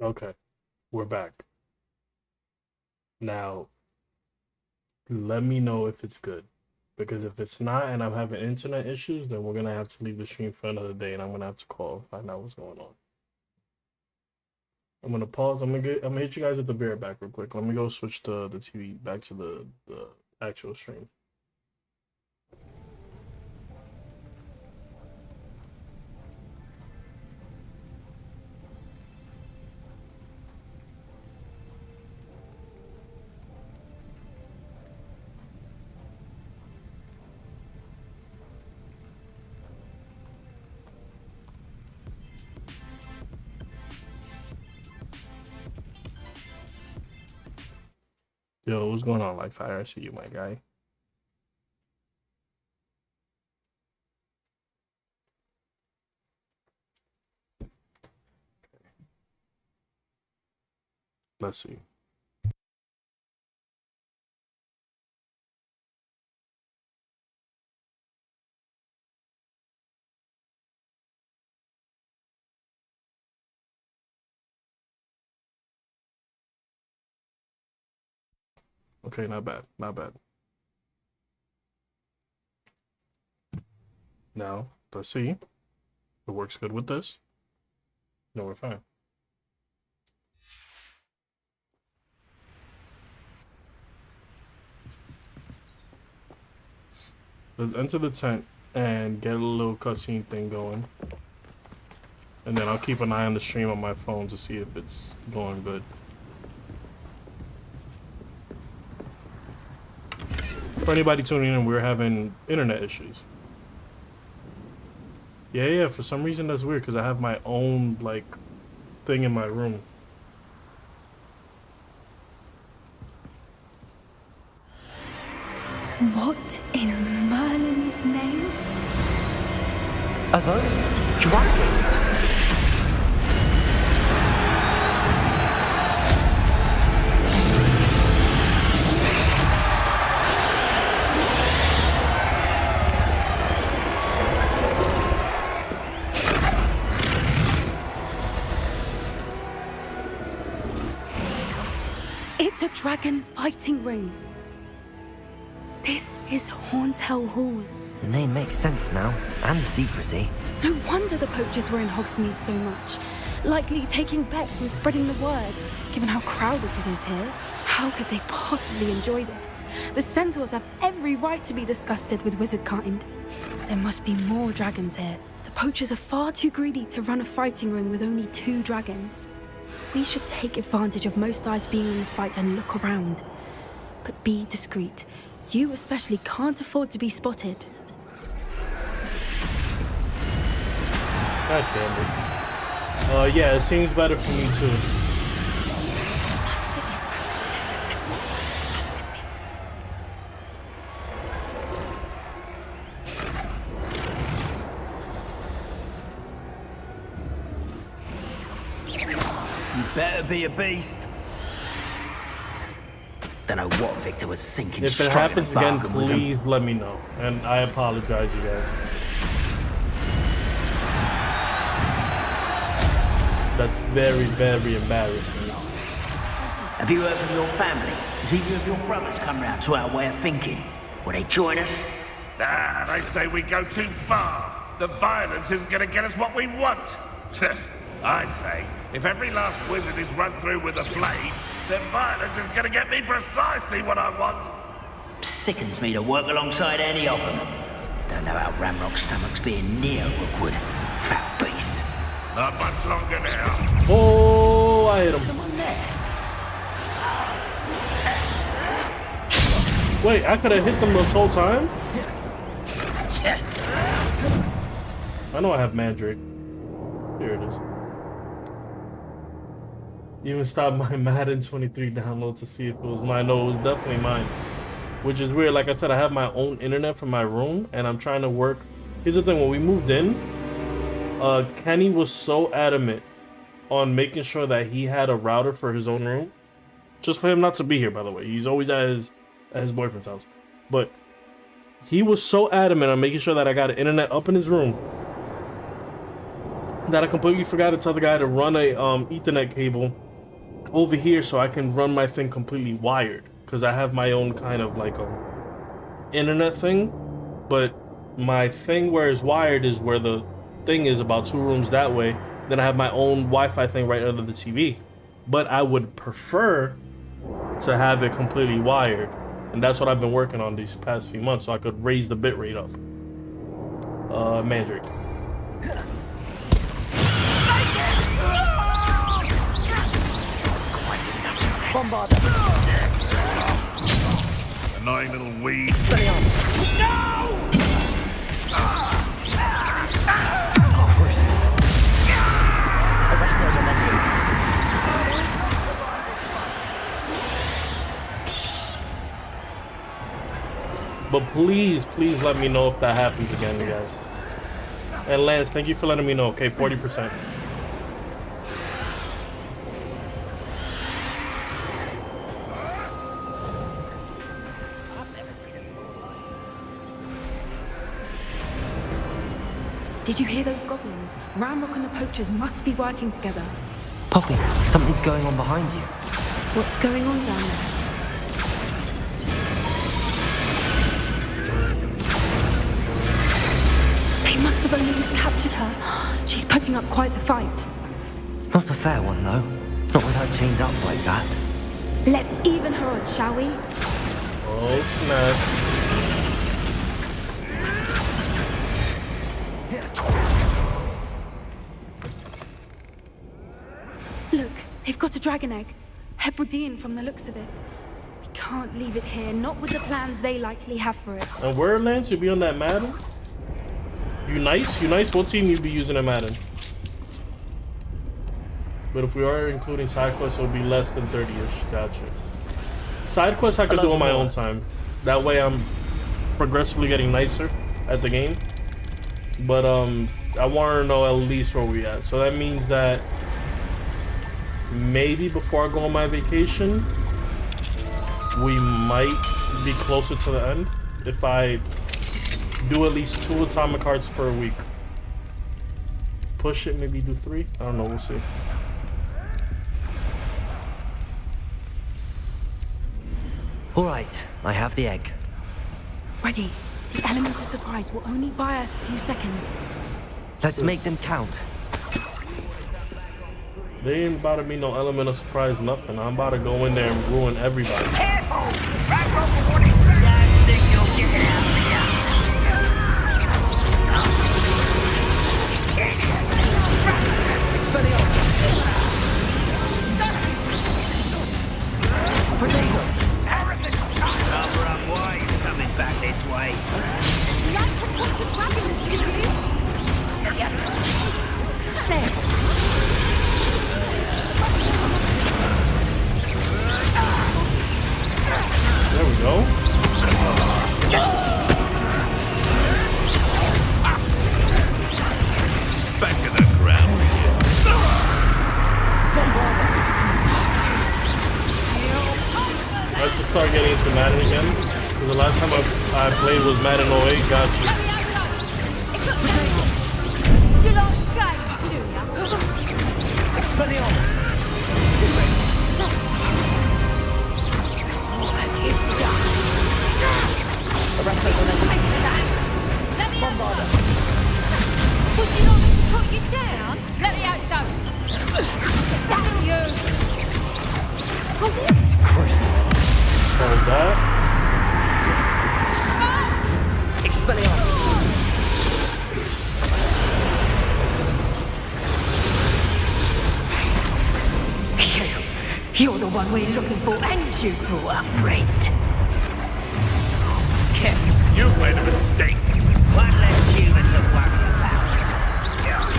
Okay, we're back. Now, let me know if it's good. Because if it's not and I'm having internet issues, then we're gonna have to leave the stream for another day and I'm gonna have to call and find out what's going on. I'm gonna pause. I'm gonna hit you guys with the beer back real quick. Let me go switch the TV back to the actual stream. Yo, what's going on, Lightfire? I see you, my guy. Let's see. Okay, not bad, not bad. Now, let's see. It works good with this. No, we're fine. Let's enter the tent and get a little cutscene thing going. And then I'll keep an eye on the stream on my phone to see if it's going good. For anybody tuning in, we're having internet issues. Yeah, for some reason that's weird because I have my own, like, thing in my room. What in Merlin's name? Are those dragons? It's a dragon fighting ring. This is Hauntel Hall. The name makes sense now, and the secrecy. No wonder the poachers were in Hogsmeade so much. Likely taking bets and spreading the word. Given how crowded it is here, how could they possibly enjoy this? The centaurs have every right to be disgusted with wizard kind. There must be more dragons here. The poachers are far too greedy to run a fighting ring with only 2 dragons. We should take advantage of most eyes being in the fight and look around. But be discreet. You especially can't afford to be spotted. God damn it. Yeah, it seems better for me too. You better be a beast. Don't know what Victor was thinking. If it happens again, please let me know. And I apologize, you guys. That's very, very embarrassing. Have you heard from your family? Has either of your brothers come round to our way of thinking? Will they join us? Ah, they say we go too far. The violence isn't going to get us what we want. I say, if every last woman is run through with a blade, then violence is going to get me precisely what I want. Sickens me to work alongside any of them. Don't know how Ramrock's stomach's being near Rookwood. Foul beast. Not much longer now. Oh, I hit him. Someone there. Wait, I could have hit them this whole time? I know I have Mandrake. Here it is. Even stopped my Madden 23 download to see if it was mine. No, it was definitely mine. Which is weird. Like I said, I have my own internet from my room, and I'm trying to work. Here's the thing: when we moved in, Kenny was so adamant on making sure that he had a router for his own room, just for him not to be here. By the way, he's always at his boyfriend's house, but he was so adamant on making sure that I got an internet up in his room that I completely forgot to tell the guy to run a Ethernet cable over here so I can run my thing completely wired, because I have my own kind of like internet thing, but my thing where it's wired is where the thing is about 2 rooms that way. Then I have my own Wi-Fi thing right under the TV, but I would prefer to have it completely wired, and that's what I've been working on these past few months so I could raise the bit rate up. Mandrake. Bombard. Annoying little weed. Cruising. Arrest their momentum. But please let me know if that happens again, you guys. And Lance, thank you for letting me know. Okay, 40%. Did you hear those goblins? Ramrock and the poachers must be working together. Poppy, something's going on behind you. What's going on down there? They must have only just captured her. She's putting up quite the fight. Not a fair one, though. Not with her chained up like that. Let's even her odds, shall we? Oh, snap. Look, they've got a dragon egg. Hebridean from the looks of it. We can't leave it here, not with the plans they likely have for it. And where, Lance? You be on that Madden? You nice? You nice? What team you be using at Madden? But if we are including side quests, it'll be less than 30-ish. Gotcha. Side quests I could do on my own time. That way I'm progressively getting nicer at the game. But I want to know at least where we at. So that means that maybe before I go on my vacation, we might be closer to the end if I do at least 2 atomic hearts per week. Push it, maybe do 3. I don't know, we'll see. All right, I have the egg. Ready. The element of surprise will only buy us a few seconds. Let's make them count. They ain't about to be no element of surprise, nothing. I'm about to go in there and ruin everybody. Careful! Right rope before they start. I think you'll get out of here. Expelliarmus! Potato! Cover up, why are you coming back this way? There. There we go. Back to the ground. I have to start getting into Madden again. Because the last time I played was Madden 08. Gotcha. You like games, do ya? Expelliarmus! Arrest their momentum. Bombarder! Would you like me to put you down? Let me out, so. Damn you! Cruising. What was that? Expelliarmus! You're the one we're looking for, and you brought a friend. You made a mistake. What left you to worry about?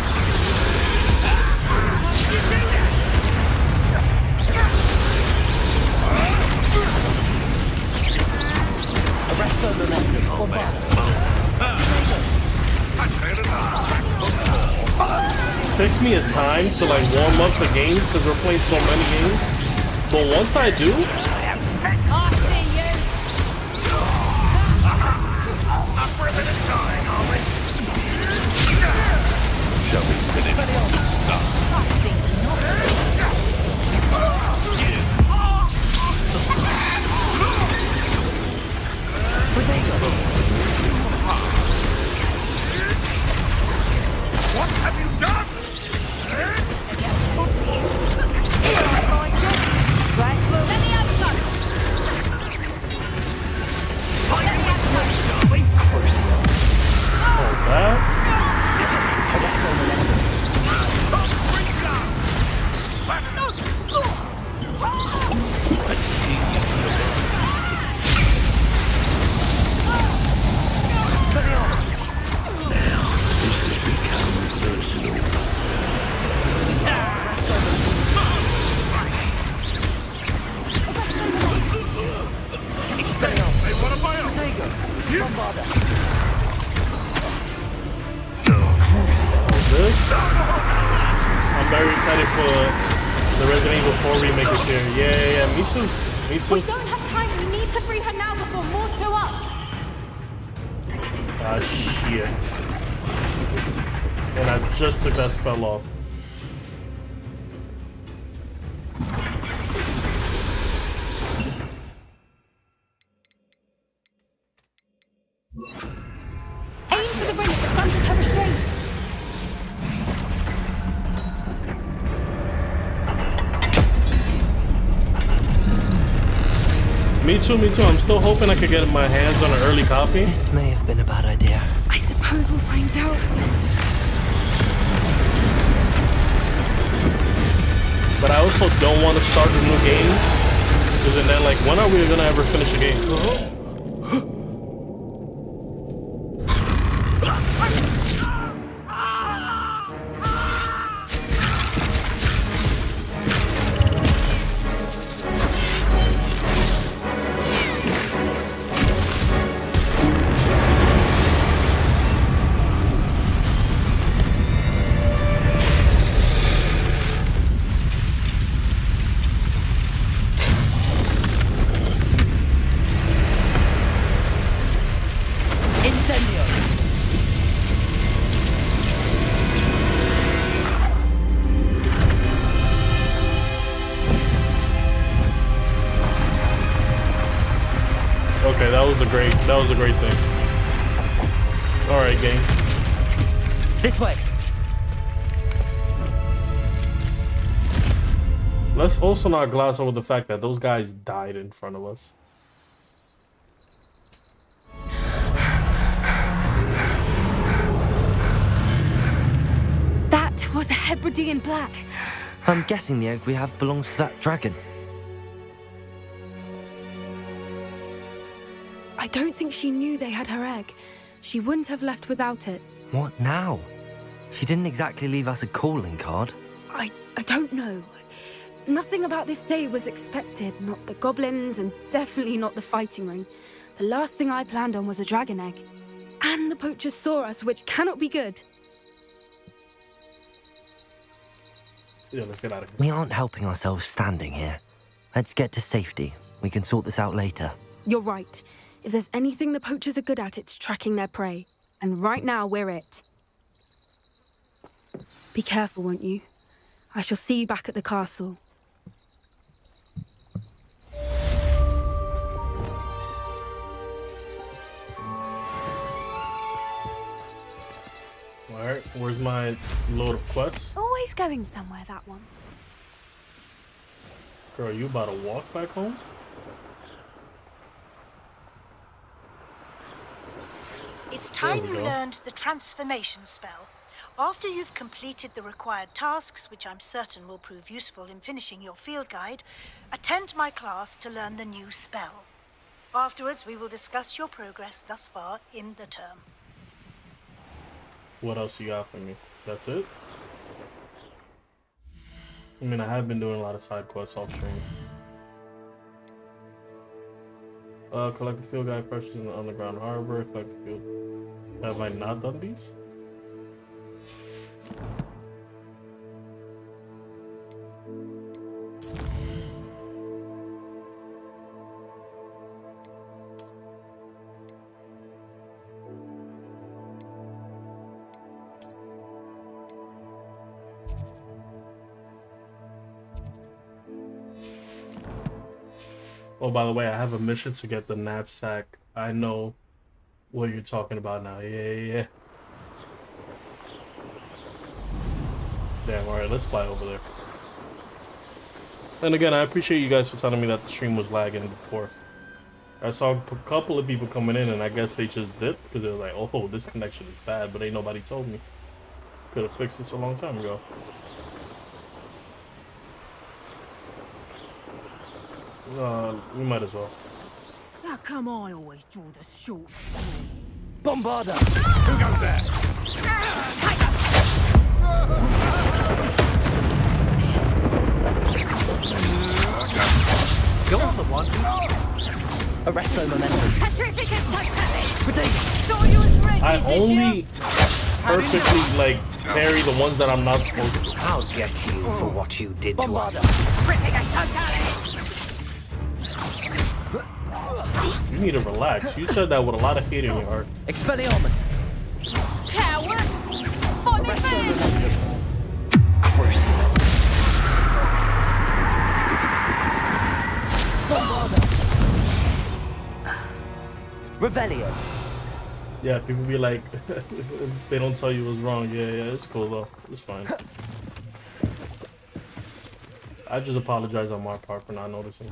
Arrest the momentum. Takes me a time to like warm up the game because we're playing so many games. So once I do, I see you. Shall we finish this stuff? What have you done? Right, let me have a go. oh that. I'm very excited for the Resident Evil 4 remake this year. Yeah, me too. Me We too. don't have time. We need to free her now before more show up. Ah, shit. And I just took that spell off. Aim for the ring at the front of her restraint. Me too, me too. I'm still hoping I could get my hands on an early copy. This may have been a bad idea. I suppose we'll find out. But I also don't want to start a new game. Because then like, when are we gonna ever finish a game? Okay, that was a great thing. All right, gang. This way. Let's also not gloss over the fact that those guys died in front of us. That was a Hebridean black. I'm guessing the egg we have belongs to that dragon. I don't think she knew they had her egg. She wouldn't have left without it. What now? She didn't exactly leave us a calling card. I don't know. Nothing about this day was expected. Not the goblins, and definitely not the fighting ring. The last thing I planned on was a dragon egg. And the poachers saw us, which cannot be good. Yeah, let's get out of here. We aren't helping ourselves standing here. Let's get to safety. We can sort this out later. You're right. If there's anything the poachers are good at, it's tracking their prey. And right now, we're it. Be careful, won't you? I shall see you back at the castle. Alright, where's my load of quests? Always going somewhere, that one. Girl, you about to walk back home? It's time There we you go. learned the transformation spell. After you've completed the required tasks, which I'm certain will prove useful in finishing your field guide, attend my class to learn the new spell. Afterwards, we will discuss your progress thus far in the term. What else you got for me? That's it? I mean, I have been doing a lot of side quests off stream. Collect the field guide purchase in the underground harbor. Collect the field. Have I not done these? Oh, by the way, I have a mission to get the knapsack. I know what you're talking about now. Yeah. Damn, alright, let's fly over there. And again, I appreciate you guys for telling me that the stream was lagging before. I saw a couple of people coming in, and I guess they just dipped because they were like, oh, this connection is bad, but ain't nobody told me. Could have fixed this a long time ago. We might as well. How come I always draw the short straw? Bombarder! Who goes there? Go on the one. Arresto momentum. Petrificus totally! Potato! Saw you was ready, I did only you? perfectly like parry the ones that I'm not supposed to. I'll get you for what you did to us. Petrificus totally! You need to relax. You said that with a lot of hate in your heart. Expelliarmus! Coward! Fight me Arresto first! momentum. Crucible. Bombarder! Revelio. Yeah, people be like, they don't tell you what's wrong. Yeah, it's cool though. It's fine. I just apologize on my part for not noticing.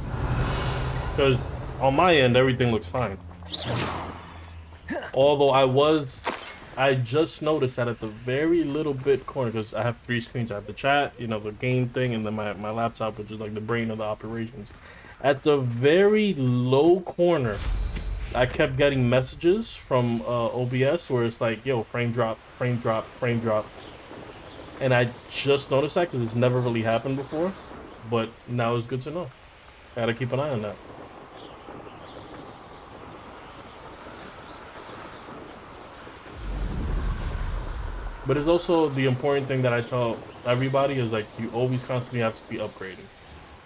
Because on my end, everything looks fine. Although I just noticed that at the very little bit corner, because I have 3 screens. I have the chat, you know, the game thing, and then my laptop, which is like the brain of the operations. At the very low corner, I kept getting messages from OBS where it's like, yo, frame drop, frame drop, frame drop. And I just noticed that because it's never really happened before. But now it's good to know. I gotta keep an eye on that. But it's also the important thing that I tell everybody is like, you always constantly have to be upgrading.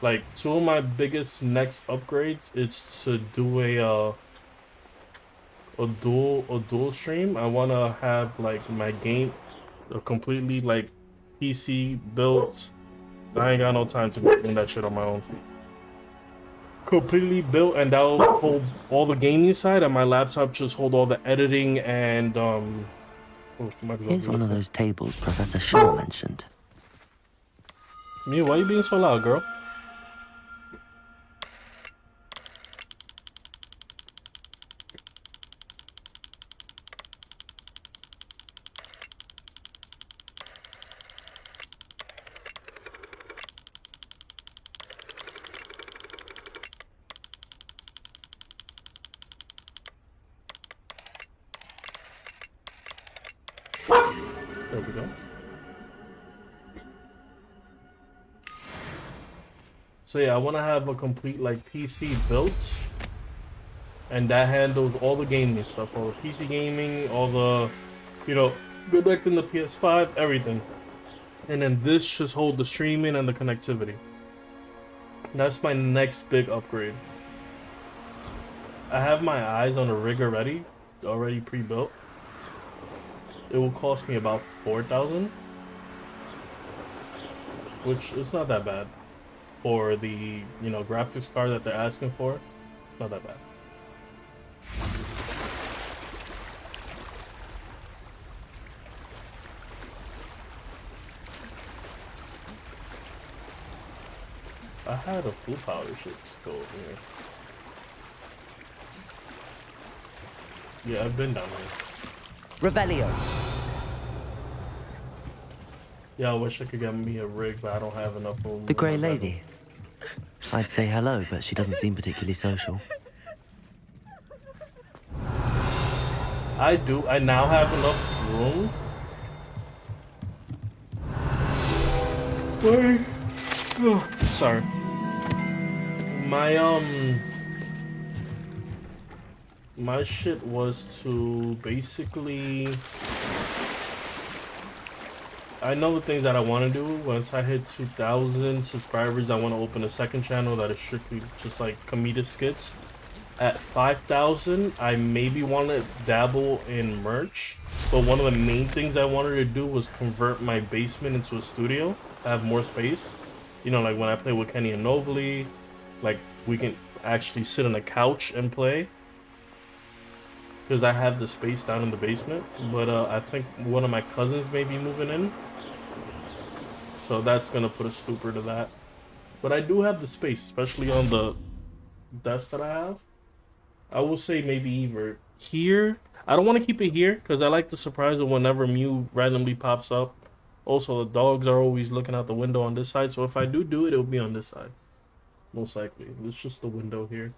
Like, 2 of my biggest next upgrades is to do a dual stream. I want to have like my game completely like PC built. I ain't got no time to be doing that shit on my own. Completely built, and that'll hold all the gaming side, and my laptop just hold all the editing and Here's one of those tables Professor Shaw mentioned. Mia, why are you being so loud, girl? There we go. So yeah, I want to have a complete like PC built, and that handles all the gaming stuff, all the PC gaming, all the, you know, connecting the PS5, everything. And then this just hold the streaming and the connectivity. That's my next big upgrade. I have my eyes on a rig already pre-built. It will cost me about 4,000, which is not that bad for the, you know, graphics card that they're asking for. It's not that bad. I had a full powder shit to go over here. Yeah, I've been down here. Revelio. Yeah, I wish I could get me a rig, but I don't have enough room. The in grey my bedroom. lady. I'd say hello, but she doesn't seem particularly social. I do. I now have enough room. Wait. Oh, sorry. My shit was to basically. I know the things that I want to do. Once I hit 2,000 subscribers, I want to open a second channel that is strictly just like comedic skits. At 5,000, I maybe want to dabble in merch, but one of the main things I wanted to do was convert my basement into a studio, have more space. You know, like when I play with Kenny and Nobly, like we can actually sit on a couch and play. Because I have the space down in the basement, but I think one of my cousins may be moving in. So that's gonna put a stupor to that. But I do have the space, especially on the desk that I have. I will say maybe either here. I don't want to keep it here because I like the surprise of whenever Mew randomly pops up. Also, the dogs are always looking out the window on this side. So if I do it, it'll be on this side. Most likely. It's just the window here.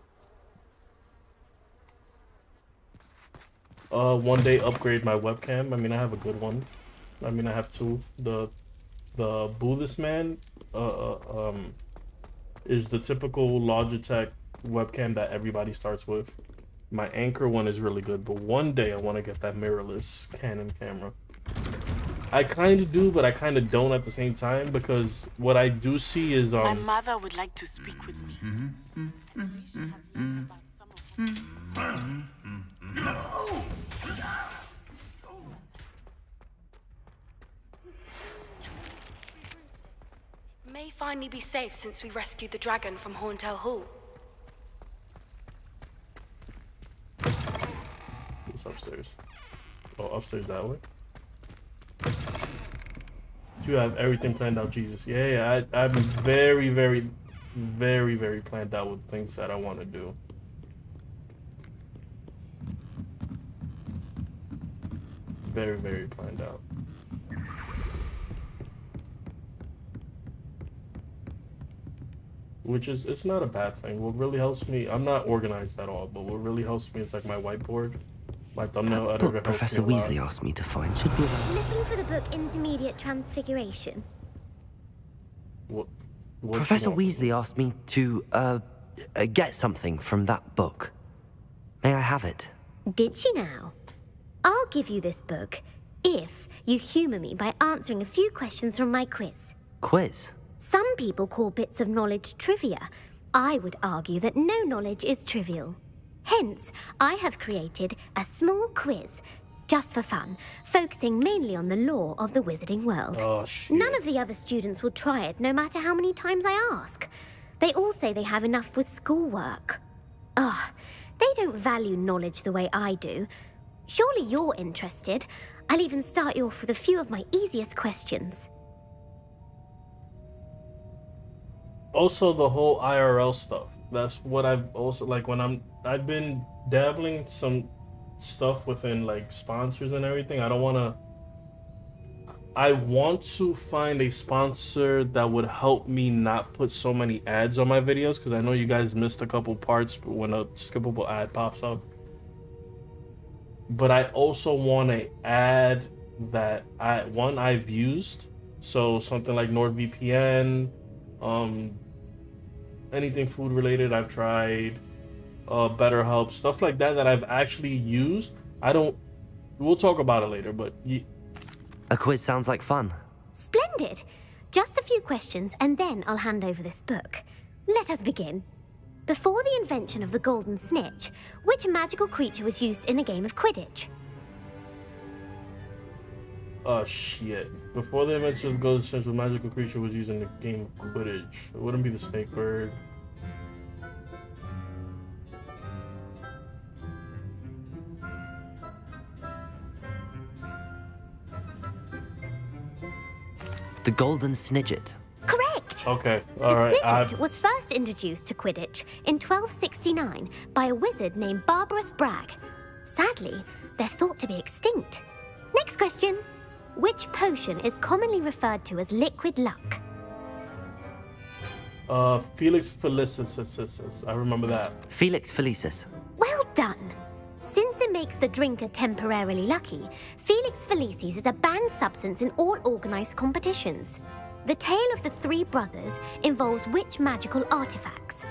One day upgrade my webcam. I mean, I have a good one. I mean, I have two. The Buddhist man is the typical Logitech webcam that everybody starts with. My Anchor one is really good, but one day I want to get that mirrorless Canon camera. I kind of do, but I kind of don't at the same time, because what I do see is My mother would like to speak with me. It may finally be safe since we rescued the dragon from Horntail Hall. It's upstairs. Oh, upstairs that way. You have everything planned out, Jesus. Yeah, I'm very, very, very, very planned out with things that I want to do. Very, very planned out. Which is, it's not a bad thing. What really helps me, I'm not organized at all, but what really helps me is like my whiteboard. My thumbnail That editor book helps Professor me a lot. Weasley asked me to find should be around. Looking for the book Intermediate Transfiguration. What Professor you want? Weasley asked me to, get something from that book. May I have it? Did she now? I'll give you this book if you humor me by answering a few questions from my quiz. Quiz? Some people call bits of knowledge trivia. I would argue that no knowledge is trivial. Hence, I have created a small quiz, just for fun, focusing mainly on the lore of the wizarding world. Oh, shit. None of the other students will try it, no matter how many times I ask. They all say they have enough with schoolwork. Ugh, they don't value knowledge the way I do. Surely you're interested. I'll even start you off with a few of my easiest questions. Also, the whole IRL stuff. That's what I've also, like, when I've been dabbling some stuff within like sponsors and everything. I want to find a sponsor that would help me not put so many ads on my videos, because I know you guys missed a couple parts when a skippable ad pops up. But I also want to add that I've used, so something like NordVPN, anything food related I've tried, BetterHelp, stuff like that I've actually used. We'll talk about it later, but A quiz sounds like fun. Splendid! Just a few questions, and then I'll hand over this book. Let us begin. Before the invention of the golden snitch, which magical creature was used in a game of Quidditch? Oh shit. Before the invention of the golden snitch, a magical creature was used in the game of Quidditch. It wouldn't be the snake bird. The Golden Snidget. Correct! Okay, The alright. Snidget was first introduced to Quidditch in 1269 by a wizard named Barbarous Bragg. Sadly, they're thought to be extinct. Next question. Which potion is commonly referred to as liquid luck? Felix Felicis. I remember that. Felix Felicis. Well done. Since it makes the drinker temporarily lucky, Felix Felicis is a banned substance in all organized competitions. The tale of the three brothers involves which magical artifacts?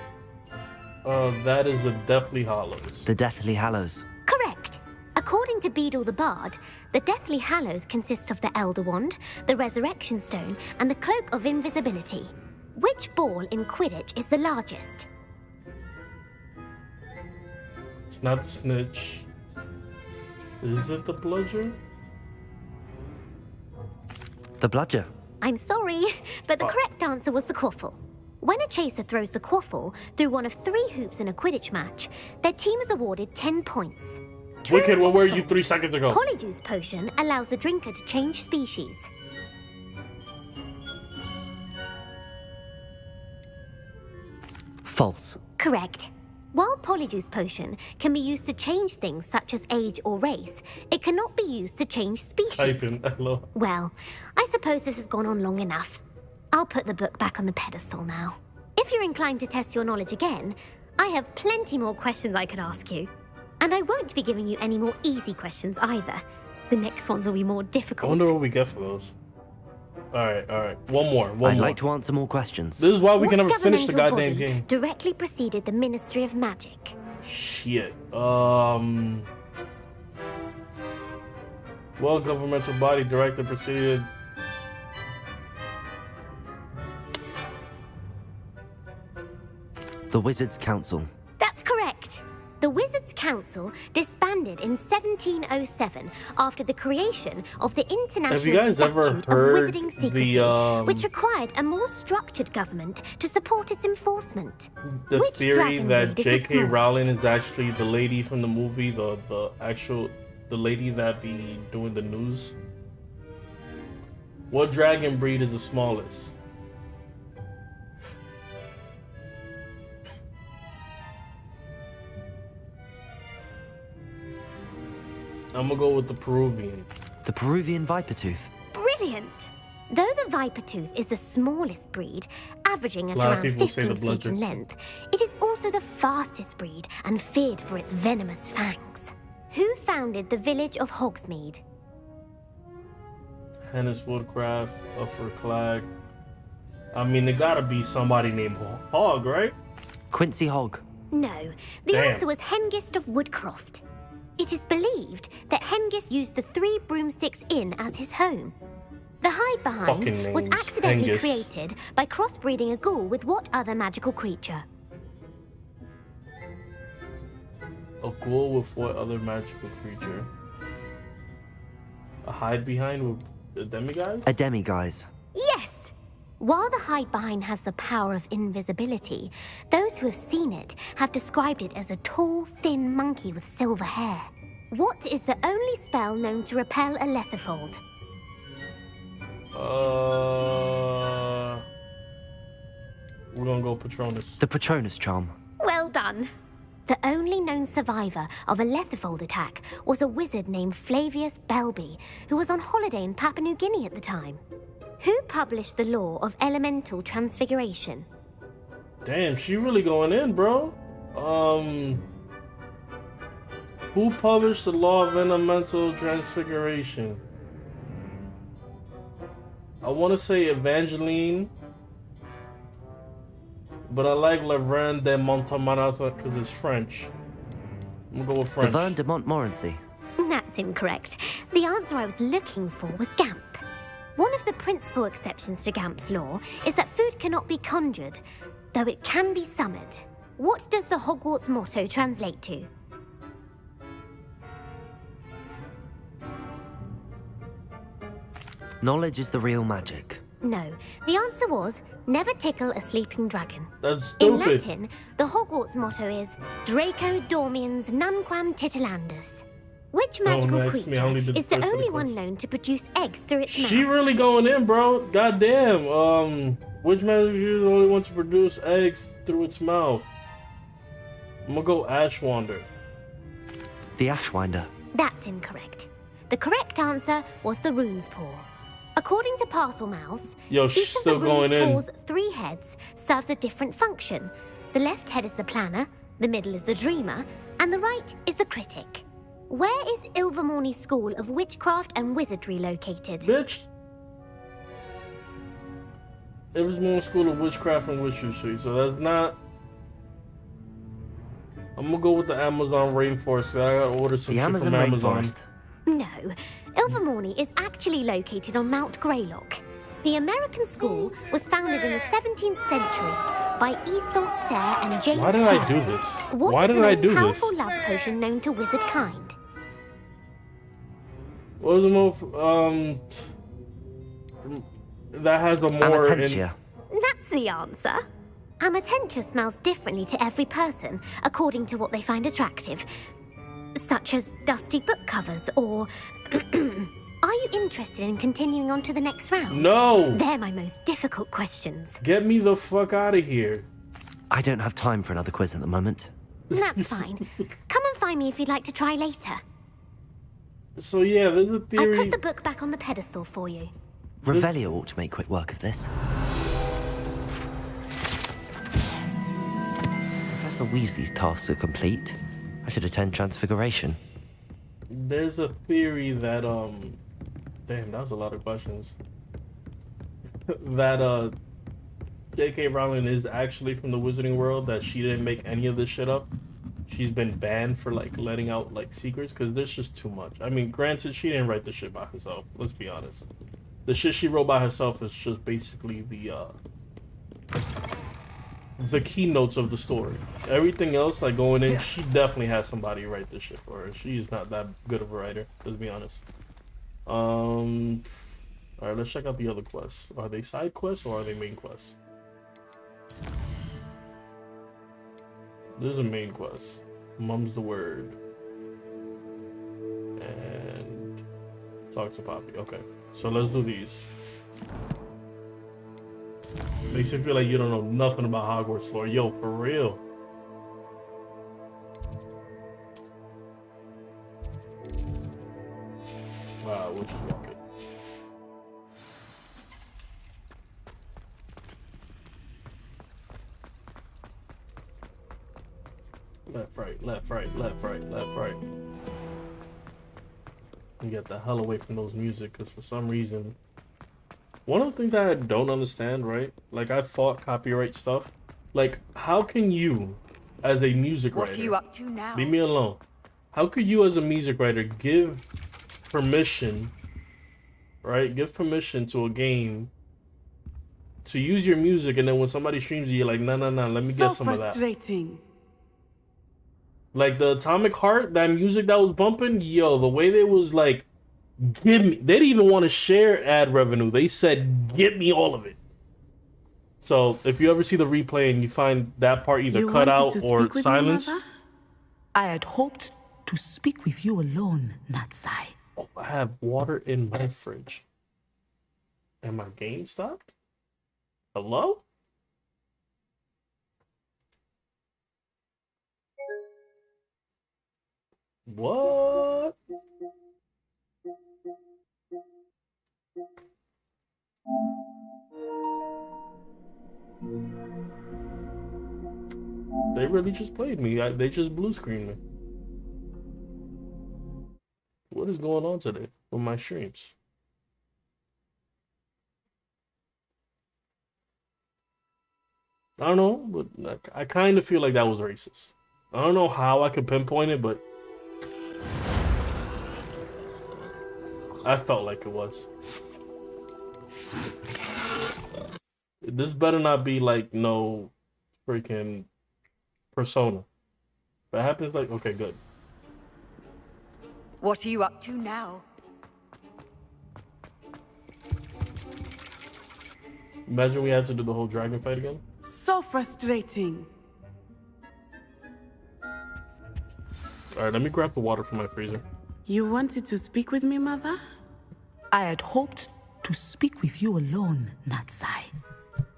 That is the Deathly Hallows. The Deathly Hallows. Correct. According to Beadle the Bard, the Deathly Hallows consists of the Elder Wand, the Resurrection Stone, and the Cloak of Invisibility. Which ball in Quidditch is the largest? It's not the Snitch. Is it the Bludger? The Bludger. I'm sorry, but the correct answer was the Quaffle. When a chaser throws the Quaffle through one of 3 hoops in a Quidditch match, their team is awarded 10 points. Wicked, True where or were you false? 3 seconds ago? Polyjuice Potion allows the drinker to change species. False. Correct. While Polyjuice Potion can be used to change things such as age or race, it cannot be used to change species. Type in hello. Well, I suppose this has gone on long enough. I'll put the book back on the pedestal now. If you're inclined to test your knowledge again, I have plenty more questions I could ask you. And I won't be giving you any more easy questions either. The next ones will be more I difficult. wonder what we get for those. Alright. One more. I'd like to answer more questions. This is why we can What never finish the governmental goddamn body game. directly preceded the Ministry of Magic? Shit. Well, governmental body director proceeded. The Wizards' Council. That's correct. The Wizards' Council disbanded in 1707 after the creation of the International guys ever Statute of heard Wizarding Secrecy, the, which required a more structured government to support its enforcement. The Which theory dragon that breed is the J.K. Rowling smallest? is actually the lady from the movie, the lady that be doing the news. What dragon breed is the smallest? I'm gonna go with the Peruvian. The Peruvian Vipertooth. Brilliant! Though the Vipertooth is the smallest breed, averaging at A lot of around people say 15 the feet Bludger. in length, it is also the fastest breed and feared for its venomous fangs. Who founded the village of Hogsmeade? Hennis Woodcraft, Uffer Clag. I mean, it gotta be somebody named Hog, right? Quincy Hogg. No, the Damn. answer was Hengist of Woodcroft. It is believed that Hengist used the 3 Broomsticks Inn as his home. The hide behind Fucking was names, accidentally Hengist. created by crossbreeding a ghoul with what other magical creature? A ghoul with what other magical creature? A hide behind with the demiguise? A demiguise. Yes! While the hide behind has the power of invisibility, those who have seen it have described it as a tall, thin monkey with silver hair. What is the only spell known to repel a lethifold? We're gonna go Patronus. The Patronus Charm. Well done. The only known survivor of a lethifold attack was a wizard named Flavius Belby, who was on holiday in Papua New Guinea at the time. Who published the law of elemental transfiguration? Damn, she really going in, bro. Who published the law of elemental transfiguration? I want to say Evangeline, but I like Laverne de Montmorency because it's French. I'm gonna go with French. Laverne de Montmorency. That's incorrect. The answer I was looking for was Gamp. One of the principal exceptions to Gamp's law is that food cannot be conjured, though it can be summoned. What does the Hogwarts motto translate to? Knowledge is the real magic. No, the answer was never tickle a sleeping dragon. That's In stupid. Latin, the Hogwarts motto is Draco Dormiens Nunquam Titilandus. Which magical ask me, I creature only did the is the first of the only one question. known to produce eggs through its She mouth? really going in, bro. Goddamn. Which magic is the only one to produce eggs through its mouth? I'm gonna go Ashwander. The Ashwinder. That's incorrect. The correct answer was the rune's paw. According to Parcel Mouths, Yo, each she's of the still going rune's in. paw's 3 heads serves a different function. The left head is the planner, the middle is the dreamer, and the right is the critic. Where is Ilvermorny School of Witchcraft and Wizardry located? Bitch. It was more School of Witchcraft and Wizardry, so that's not. I'm gonna go with the Amazon rainforest. I gotta order some The shit Amazon from Amazon. rainforest. No, Ilvermorny is actually located on Mount Greylock. The American school was founded in the 17th century by Isolde Serre and James Why did I do Stewart. this? What Why is did the I most do this? powerful love potion known to wizard kind? What was the most that has a more Amatentia. That's the answer. Amatentia smells differently to every person, according to what they find attractive, such as dusty book covers or... Are you interested in continuing on to the next round? No! They're my most difficult questions. Get me the fuck out of here. I don't have time for another quiz at the moment. That's fine. Come and find me if you'd like to try later. So yeah, there's a I theory. put the book back on the pedestal for you. Revelio ought to make quick work of this. Professor Weasley's tasks are complete. I should attend Transfiguration. There's a theory that damn, that was a lot of questions. That J.K. Rowling is actually from the Wizarding world, that she didn't make any of this shit up. She's been banned for like letting out like secrets because there's just too much. I mean, granted, she didn't write the shit by herself. Let's be honest. The shit she wrote by herself is just basically the keynotes of the story. Everything else, like going in, she definitely had somebody write this shit for her. She is not that good of a writer, let's be honest. Alright, let's check out the other quests. Are they side quests or are they main quests? There's a main quest. Mum's the word. And talk to Poppy. Okay, so let's do these. Makes you feel like you don't know nothing about Hogwarts lore. Yo, for real. Wow, we'll just walk it. Left, right, left, right, left, right, left, right. And get the hell away from those music, because for some reason... One of the things I don't understand, right? Like, I fought copyright stuff. Like, how can you, as a music writer... What are you up to now? Leave me alone. How could you, as a music writer, give permission, right? Give permission to a game to use your music, and then when somebody streams it, you're like, no, let me get some of that. So frustrating. Like, the Atomic Heart, that music that was bumping, yo, the way they was like, give me, they didn't even want to share ad revenue. They said, get me all of it. So if you ever see the replay and you find that part either cut out or silenced. I had hoped to speak with you alone, Natsai. Oh, I have water in my fridge. And my game stopped? Hello? What? They really just played me. They just blue screened me. What is going on today with my streams? I don't know, but I kind of feel like that was racist. I don't know how I could pinpoint it, but I felt like it was. This better not be like no freaking Persona. If it happens, like, okay, good. What are you up to now? Imagine we had to do the whole dragon fight again. So frustrating. Alright, let me grab the water from my freezer. You wanted to speak with me, Mother? I had hoped to speak with you alone, Natsai.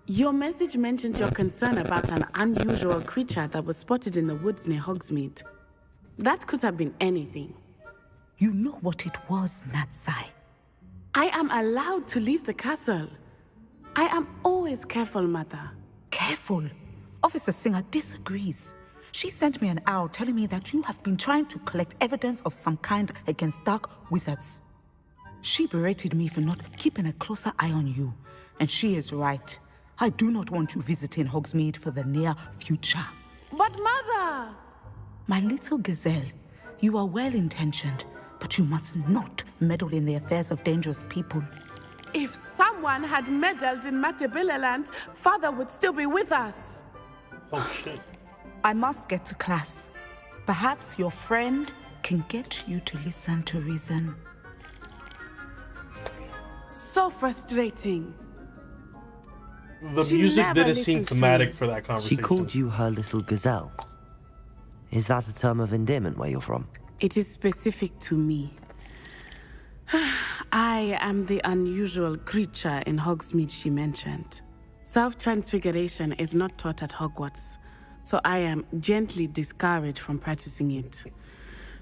Your message mentioned your concern about an unusual creature that was spotted in the woods near Hogsmeade. That could have been anything. You know what it was, Natsai. I am allowed to leave the castle. I am always careful, Mother. Careful? Officer Singer disagrees. She sent me an owl telling me that you have been trying to collect evidence of some kind against dark wizards. She berated me for not keeping a closer eye on you, and she is right. I do not want you visiting Hogsmeade for the near future. But Mother! My little gazelle, you are well-intentioned, but you must not meddle in the affairs of dangerous people. If someone had meddled in Matabeleland, Father would still be with us. Oh, shit. I must get to class. Perhaps your friend can get you to listen to reason. So frustrating. The music didn't seem thematic for that conversation. She called you her little gazelle. Is that a term of endearment where you're from? It is specific to me. I am the unusual creature in Hogsmeade she mentioned. Self-transfiguration is not taught at Hogwarts, so I am gently discouraged from practicing it.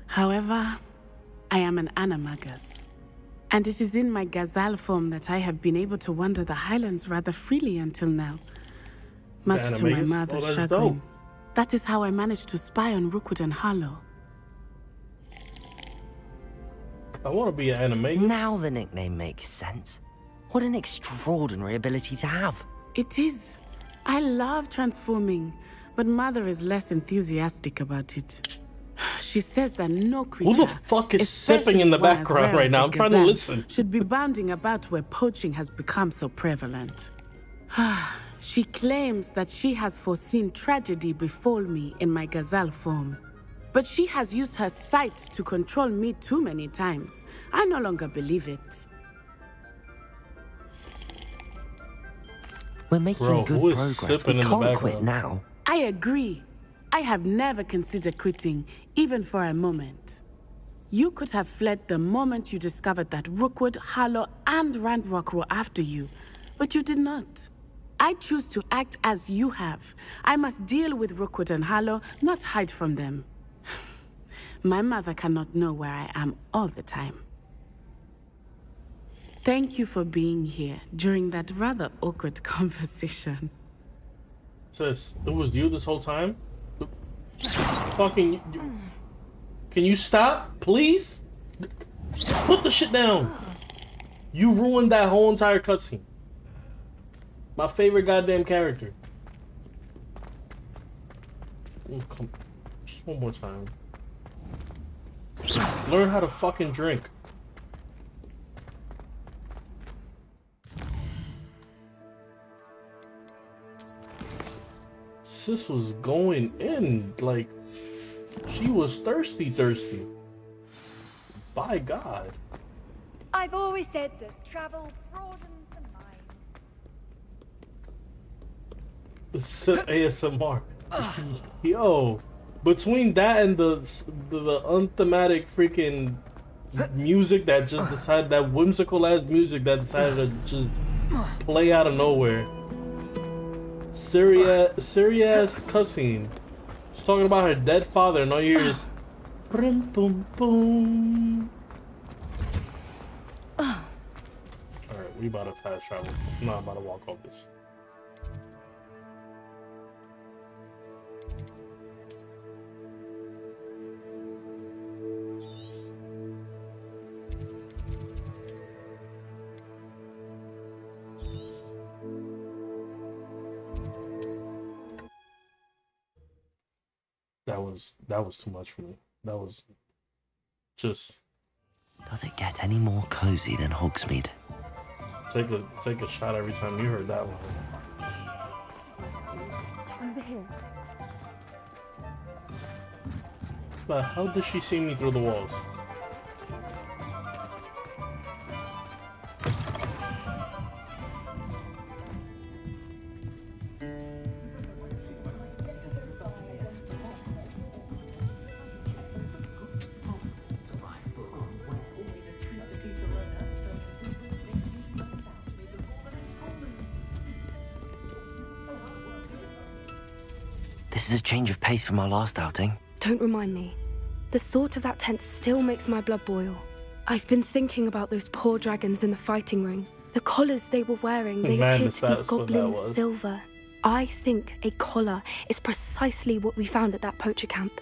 However, I am an animagus, and it is in my gazelle form that I have been able to wander the Highlands rather freely until now. Much to my mother's chagrin. That is how I managed to spy on Rookwood and Harlow. I want to be an animagus. Now the nickname makes sense. What an extraordinary ability to have. It is. I love transforming, but Mother is less enthusiastic about it. She says that no creature, who the fuck is sipping in the background right now? I'm trying to listen. Should be bounding about where poaching has become so prevalent. She claims that she has foreseen tragedy befall me in my gazelle form. But she has used her sight to control me too many times. I no longer believe it. We're making good progress. We can't quit now. I agree. I have never considered quitting, even for a moment. You could have fled the moment you discovered that Rookwood, Harlow, and Randrock were after you, but you did not. I choose to act as you have. I must deal with Rookwood and Harlow, not hide from them. My mother cannot know where I am all the time. Thank you for being here during that rather awkward conversation. Sis, it was you this whole time? Fucking... Can you stop, please? Put the shit down. You ruined that whole entire cutscene. My favorite goddamn character. Oh, come... Just one more time. Learn how to fucking drink. Sis was going in, like, she was thirsty. By God. I've always said that travel broadens the mind. Sip ASMR. Yo. Between that and the unthematic freaking music that just decided, that whimsical ass music that decided to just play out of nowhere. Serious cussing. She's talking about her dead father and all you hear is boom boom boom. Alright, we about to fast travel. I'm not about to walk off this. That was too much for me. That was just... Does it get any more cozy than Hogsmeade? Take a shot every time you heard that one. Over here. But how did she see me through the walls? This is a change of pace from our last outing. Don't remind me. The thought of that tent still makes my blood boil. I've been thinking about those poor dragons in the fighting ring. The collars they were wearing, they appeared to be goblin silver. I think a collar is precisely what we found at that poacher camp.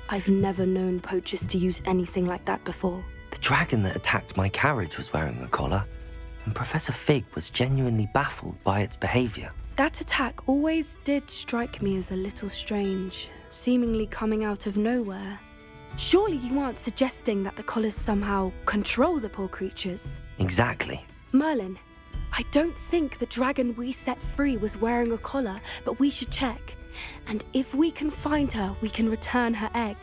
I've never known poachers to use anything like that before. The dragon that attacked my carriage was wearing a collar, and Professor Fig was genuinely baffled by its behavior. That attack always did strike me as a little strange, seemingly coming out of nowhere. Surely you aren't suggesting that the collars somehow control the poor creatures? Exactly. Merlin, I don't think the dragon we set free was wearing a collar, but we should check. And if we can find her, we can return her egg.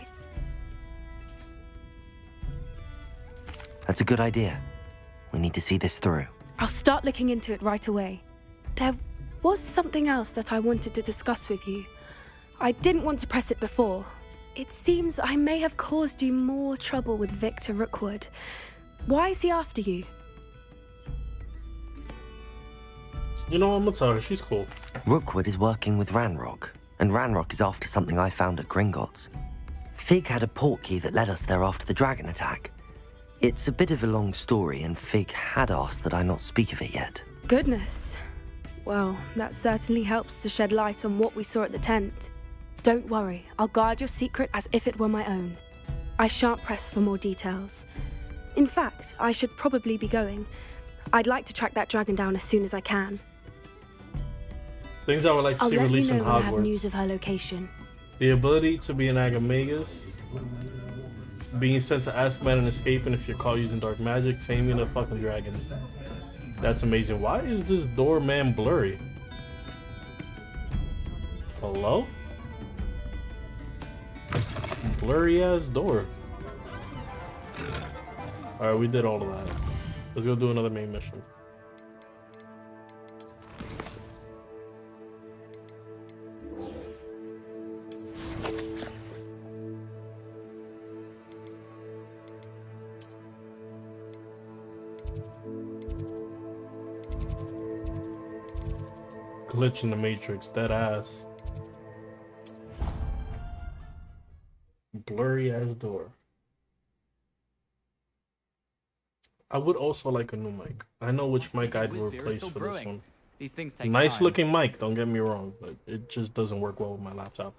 That's a good idea. We need to see this through. I'll start looking into it right away. There was something else that I wanted to discuss with you. I didn't want to press it before. It seems I may have caused you more trouble with Victor Rookwood. Why is he after you? You know, I'm gonna tell her. She's cool. Rookwood is working with Ranrock, and Ranrock is after something I found at Gringotts. Fig had a portkey that led us there after the dragon attack. It's a bit of a long story, and Fig had asked that I not speak of it yet. Goodness. Well, that certainly helps to shed light on what we saw at the tent. Don't worry, I'll guard your secret as if it were my own. I shan't press for more details. In fact, I should probably be going. I'd like to track that dragon down as soon as I can. Things I would like to see released in I'll let you know when I have Hogwarts. news of her location. The ability to be an Agamagus, being sent to Azkaban and escaping if you're caught using dark magic, taming a fucking dragon. That's amazing. Why is this doorman blurry? Hello? Blurry ass door. Alright, we did all of that. Let's go do another main mission. Glitch in the Matrix, dead ass. Blurry ass door. I would also like a new mic. I know which mic I'd replace for this one. These things take Nice time. looking mic, don't get me wrong, but it just doesn't work well with my laptop.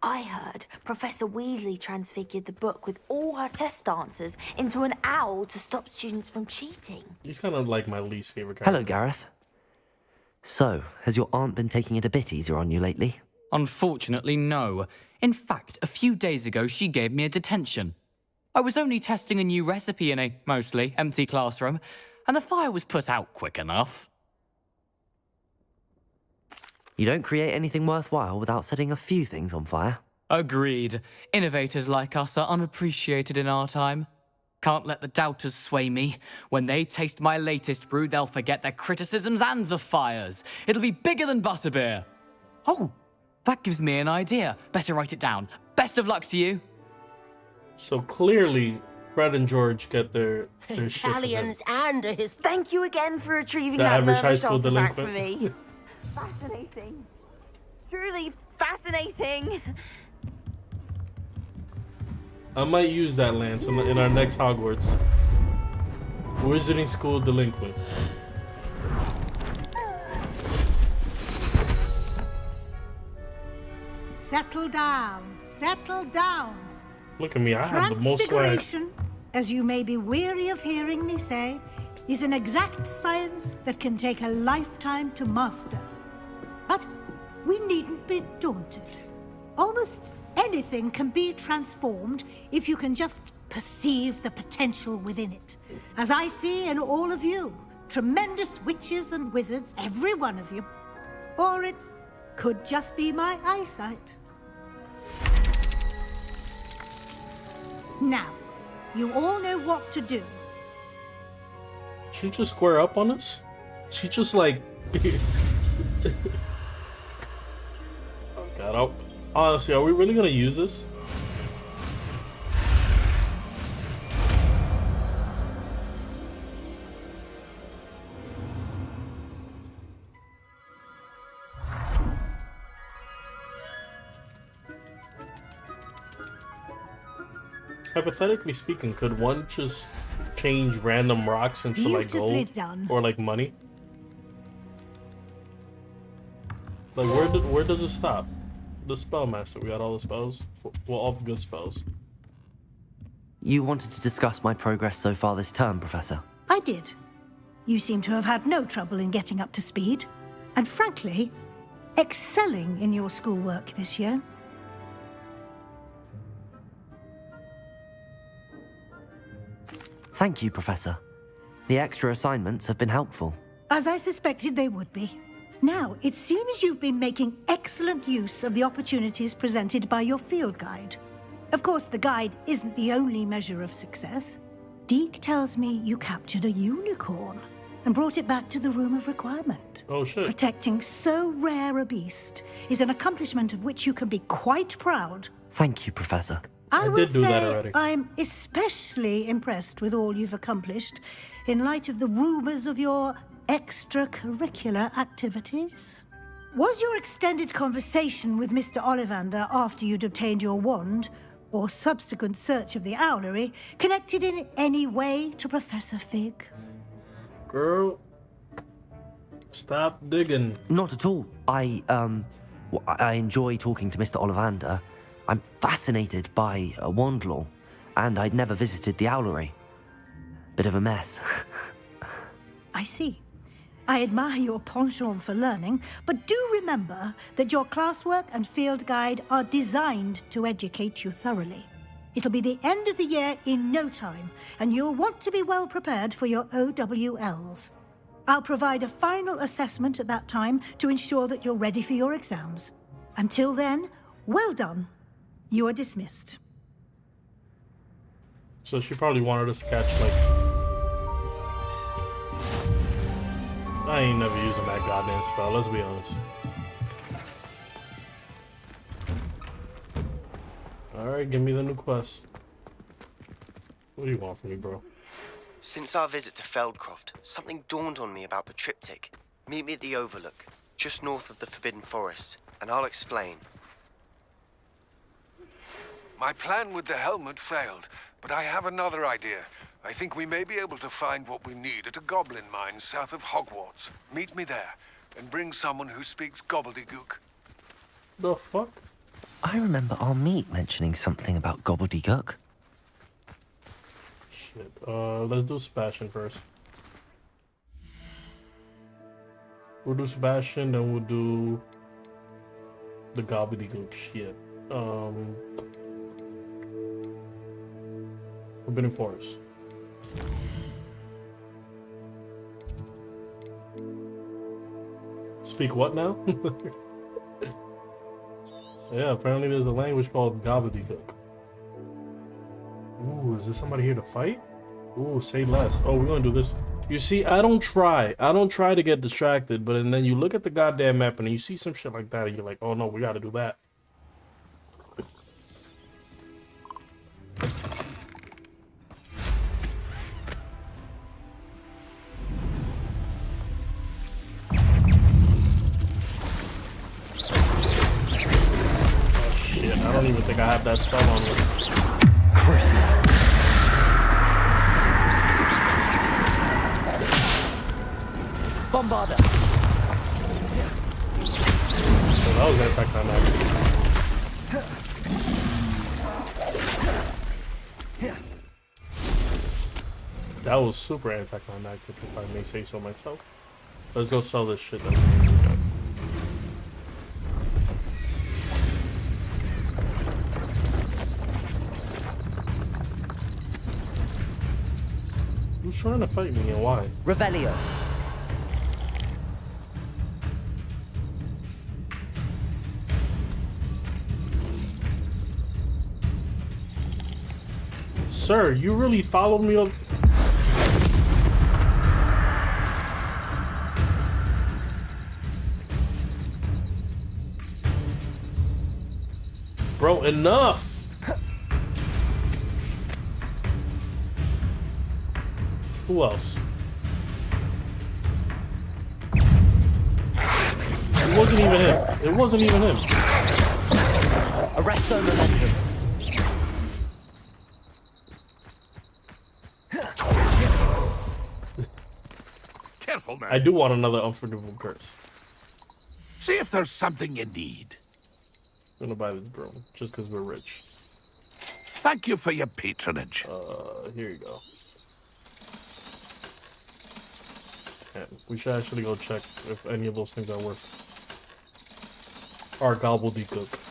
I heard Professor Weasley transfigured the book with all her test answers into an owl to stop students from cheating. He's kind of like my least favorite character. Hello, Gareth. So, has your aunt been taking it a bit easier on you lately? Unfortunately, no. In fact, a few days ago, she gave me a detention. I was only testing a new recipe in a mostly empty classroom, and the fire was put out quick enough. You don't create anything worthwhile without setting a few things on fire. Agreed. Innovators like us are unappreciated in our time. Can't let the doubters sway me. When they taste my latest brew, they'll forget their criticisms and the fires. It'll be bigger than butterbeer. Oh, that gives me an idea. Better write it down. Best of luck to you. So clearly, Fred and George get their shit from him. Italians and his. Thank you again for retrieving The that average high murderous school artifact for delinquent. me. Fascinating. Truly fascinating. I might use that, Lance, in our next Hogwarts. Wizarding school delinquent. Settle down. Settle down. Look at me, I have the most swag. Transfiguration, as you may be weary of hearing me say, is an exact science that can take a lifetime to master. But we needn't be daunted. Almost anything can be transformed if you can just perceive the potential within it. As I see in all of you, tremendous witches and wizards, every one of you. Or it could just be my eyesight. Now, you all know what to do. She just square up on us? She just like... Oh god, honestly, are we really gonna use this? Hypothetically speaking, could one just change random rocks into like Beautifully gold done. or like money? Like where does it stop? The spellmaster. We got all the spells. Well, all the good spells. You wanted to discuss my progress so far this term, Professor? I did. You seem to have had no trouble in getting up to speed, and frankly, excelling in your schoolwork this year. Thank you, Professor. The extra assignments have been helpful. As I suspected they would be. Now, it seems you've been making excellent use of the opportunities presented by your field guide. Of course, the guide isn't the only measure of success. Deke tells me you captured a unicorn and brought it back to the Room of Requirement. Oh, shit. Protecting so rare a beast is an accomplishment of which you can be quite proud. Thank you, Professor. I will did do that say already. I'm especially impressed with all you've accomplished in light of the rumors of your extracurricular activities. Was your extended conversation with Mr. Ollivander after you'd obtained your wand, or subsequent search of the owlery, connected in any way to Professor Fig? Girl, stop digging. Not at all. I enjoy talking to Mr. Ollivander. I'm fascinated by wand law, and I'd never visited the owlery. Bit of a mess. I see. I admire your penchant for learning, but do remember that your classwork and field guide are designed to educate you thoroughly. It'll be the end of the year in no time, and you'll want to be well prepared for your OWLs. I'll provide a final assessment at that time to ensure that you're ready for your exams. Until then, well done. You are dismissed. So she probably wanted us to catch like. I ain't never using that goddamn spell, let's be honest. Alright, give me the new quest. What do you want from me, bro? Since our visit to Feldcroft, something dawned on me about the triptych. Meet me at the Overlook, just north of the Forbidden Forest, and I'll explain. My plan with the helmet failed, but I have another idea. I think we may be able to find what we need at a goblin mine south of Hogwarts. Meet me there, and bring someone who speaks gobbledygook. The fuck? I remember our meet mentioning something about gobbledygook. Shit. Let's do Sebastian first. We'll do Sebastian, then we'll do the gobbledygook shit. Forbidden Forest. Speak what now? Yeah, apparently there's a language called gobbledygook. Ooh, is there somebody here to fight? Ooh, say less. Oh, we're gonna do this. You see, I don't try to get distracted, but and then you look at the goddamn map and you see some shit like that and you're like, oh no, we gotta do that. I don't even think I have that spell on me. Crucible. Bombarder. So that was anticlimactic. That was super anticlimactic, if I may say so myself. Let's go sell this shit then. Who's trying to fight me and why? Revelio. Sir, you really followed me up? Bro, enough! Who else? It wasn't even him. It wasn't even him. Arresto momentum. me. I do want another unforgivable curse. See if there's something you need. I'm gonna buy this broom just because we're rich. Thank you for your patronage. Here you go. And we should actually go check if any of those things are worth our gobbledygook.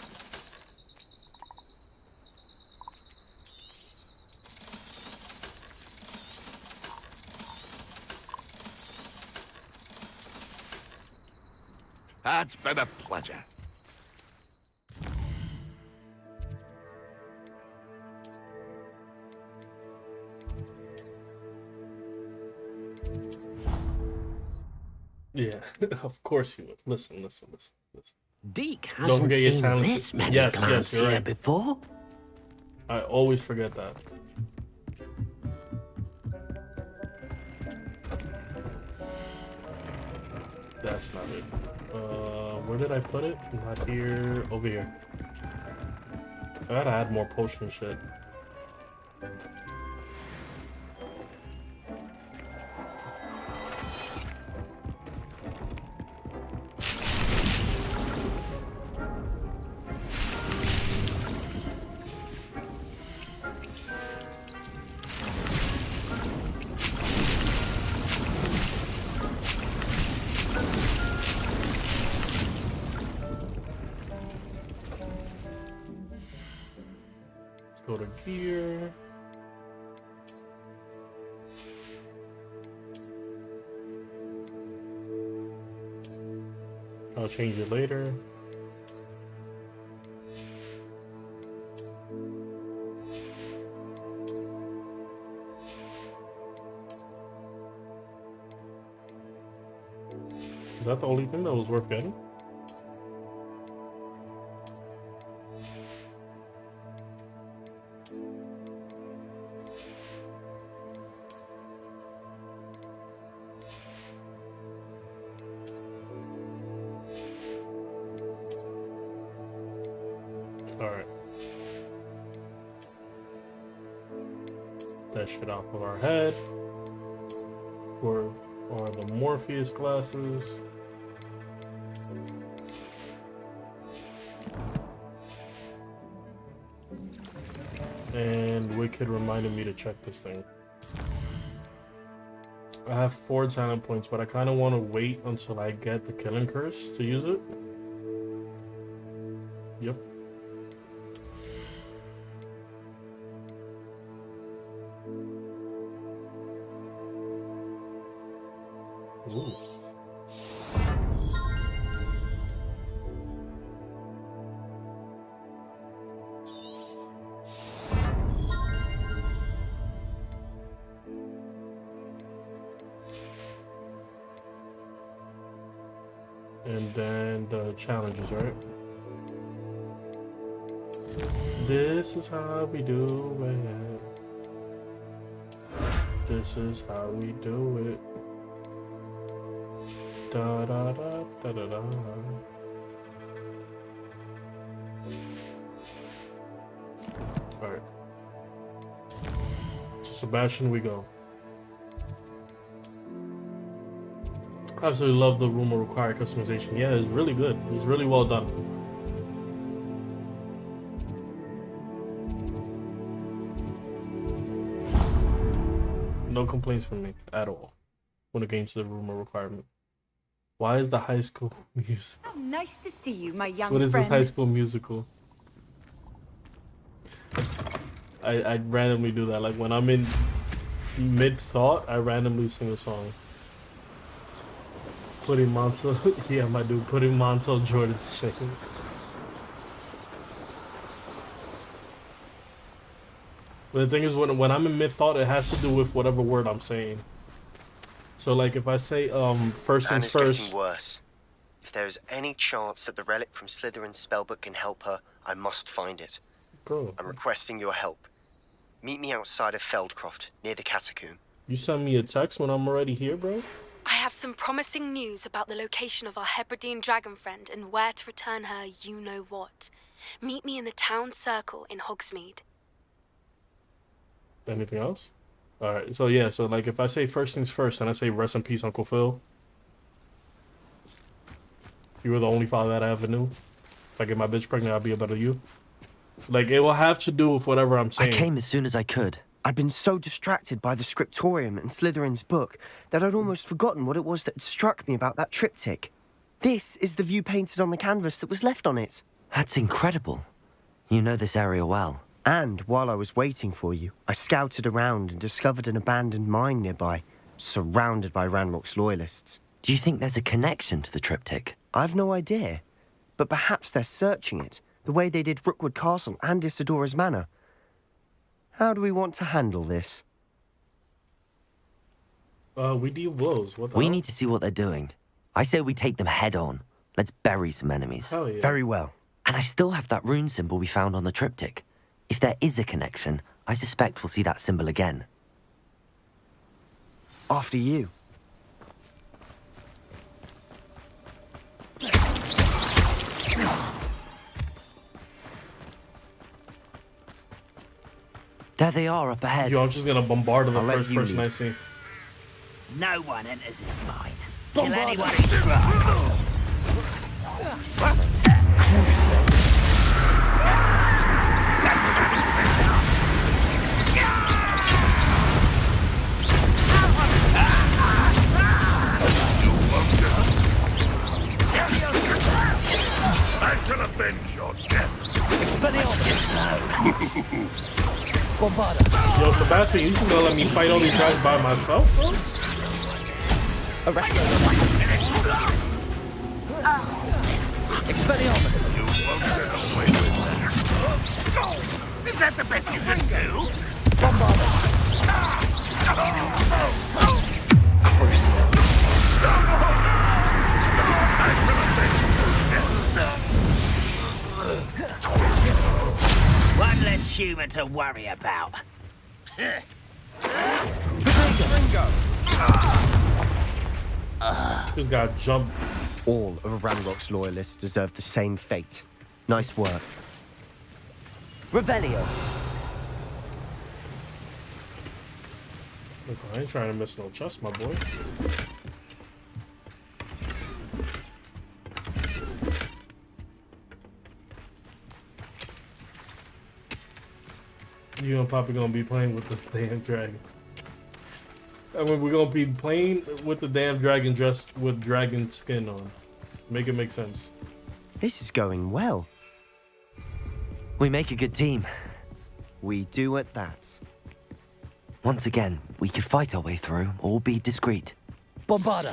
It's been a pleasure. Yeah, of course you would. Listen. Deke Don't hasn't forget your seen talents. this many Yes, plants you're here right. before. I always forget that. That's not it. Where did I put it? Not here. Over here. I gotta add more potion shit. Go to gear. I'll change it later. Is that the only thing that was worth getting? Alright. That shit off of our head. Where are the Morpheus glasses? And Wicked reminded me to check this thing. I have 4 talent points, but I kind of want to wait until I get the Killing Curse to use it. Yep. Ooh. And then the challenges, right? This is how we do it. This is how we do it. Da da da da da da. Alright. To Sebastian we go. Absolutely love the room will require customization. Yeah, it's really good. It's really well done. No complaints from me at all when it came to the room requirement. Why is the High School Music? Oh, nice to see you, my young What is friend. this High School Musical? I randomly do that. Like when I'm in mid-thought, I randomly sing a song. Putting Montel, yeah, my dude, putting Montel Jordan to shame. But the thing is, when I'm in mid-thought, it has to do with whatever word I'm saying. So, like, if I say, first And things it's first... getting worse. If there is any chance that the relic from Slytherin's spellbook can help her, I must find it. Bro. I'm requesting your help. Meet me outside of Feldcroft, near the catacomb. You send me a text when I'm already here, bro? I have some promising news about the location of our Hebridean dragon friend and where to return her you-know-what. Meet me in the town circle in Hogsmeade. Anything else? Alright, so yeah, so like if I say first things first and I say rest in peace, Uncle Phil, You were the only father that I ever knew. If I get my bitch pregnant, I'll be a better you. Like, it will have to do with whatever I'm saying. I came as soon as I could. I'd been so distracted by the scriptorium and Slytherin's book that I'd almost forgotten what it was that had struck me about that triptych. This is the view painted on the canvas that was left on it. That's incredible. You know this area well. And while I was waiting for you, I scouted around and discovered an abandoned mine nearby, surrounded by Ranrock's loyalists. Do you think there's a connection to the triptych? I've no idea, but perhaps they're searching it, the way they did Rookwood Castle and Isidora's Manor. How do we want to handle this? We need wolves. What the We hell? need to see what they're doing. I say we take them head on. Let's bury some enemies. Hell yeah. Very well. And I still have that rune symbol we found on the triptych. If there is a connection, I suspect we'll see that symbol again. After you. There they are up ahead. Yo, I'm just gonna bombard the I'll let first you person lead. I see. No one enters this mine. Kill anyone who tries. I shall avenge your death. Yo, Sebastian, you just gonna let me fight all these guys by myself, bro? You won't get away with that. Is that the best you can do? One less human to worry about. Just got jumped. All of Ranrock's loyalists deserve the same fate. Nice work. Revelio. Look, I ain't trying to miss no chest, my boy. You and Papa gonna be playing with the damn dragon. I mean, we're gonna be playing with the damn dragon dressed with dragon skin on. Make it make sense. This is going well. We make a good team. We do at that. Once again, we could fight our way through or be discreet. Bombarda.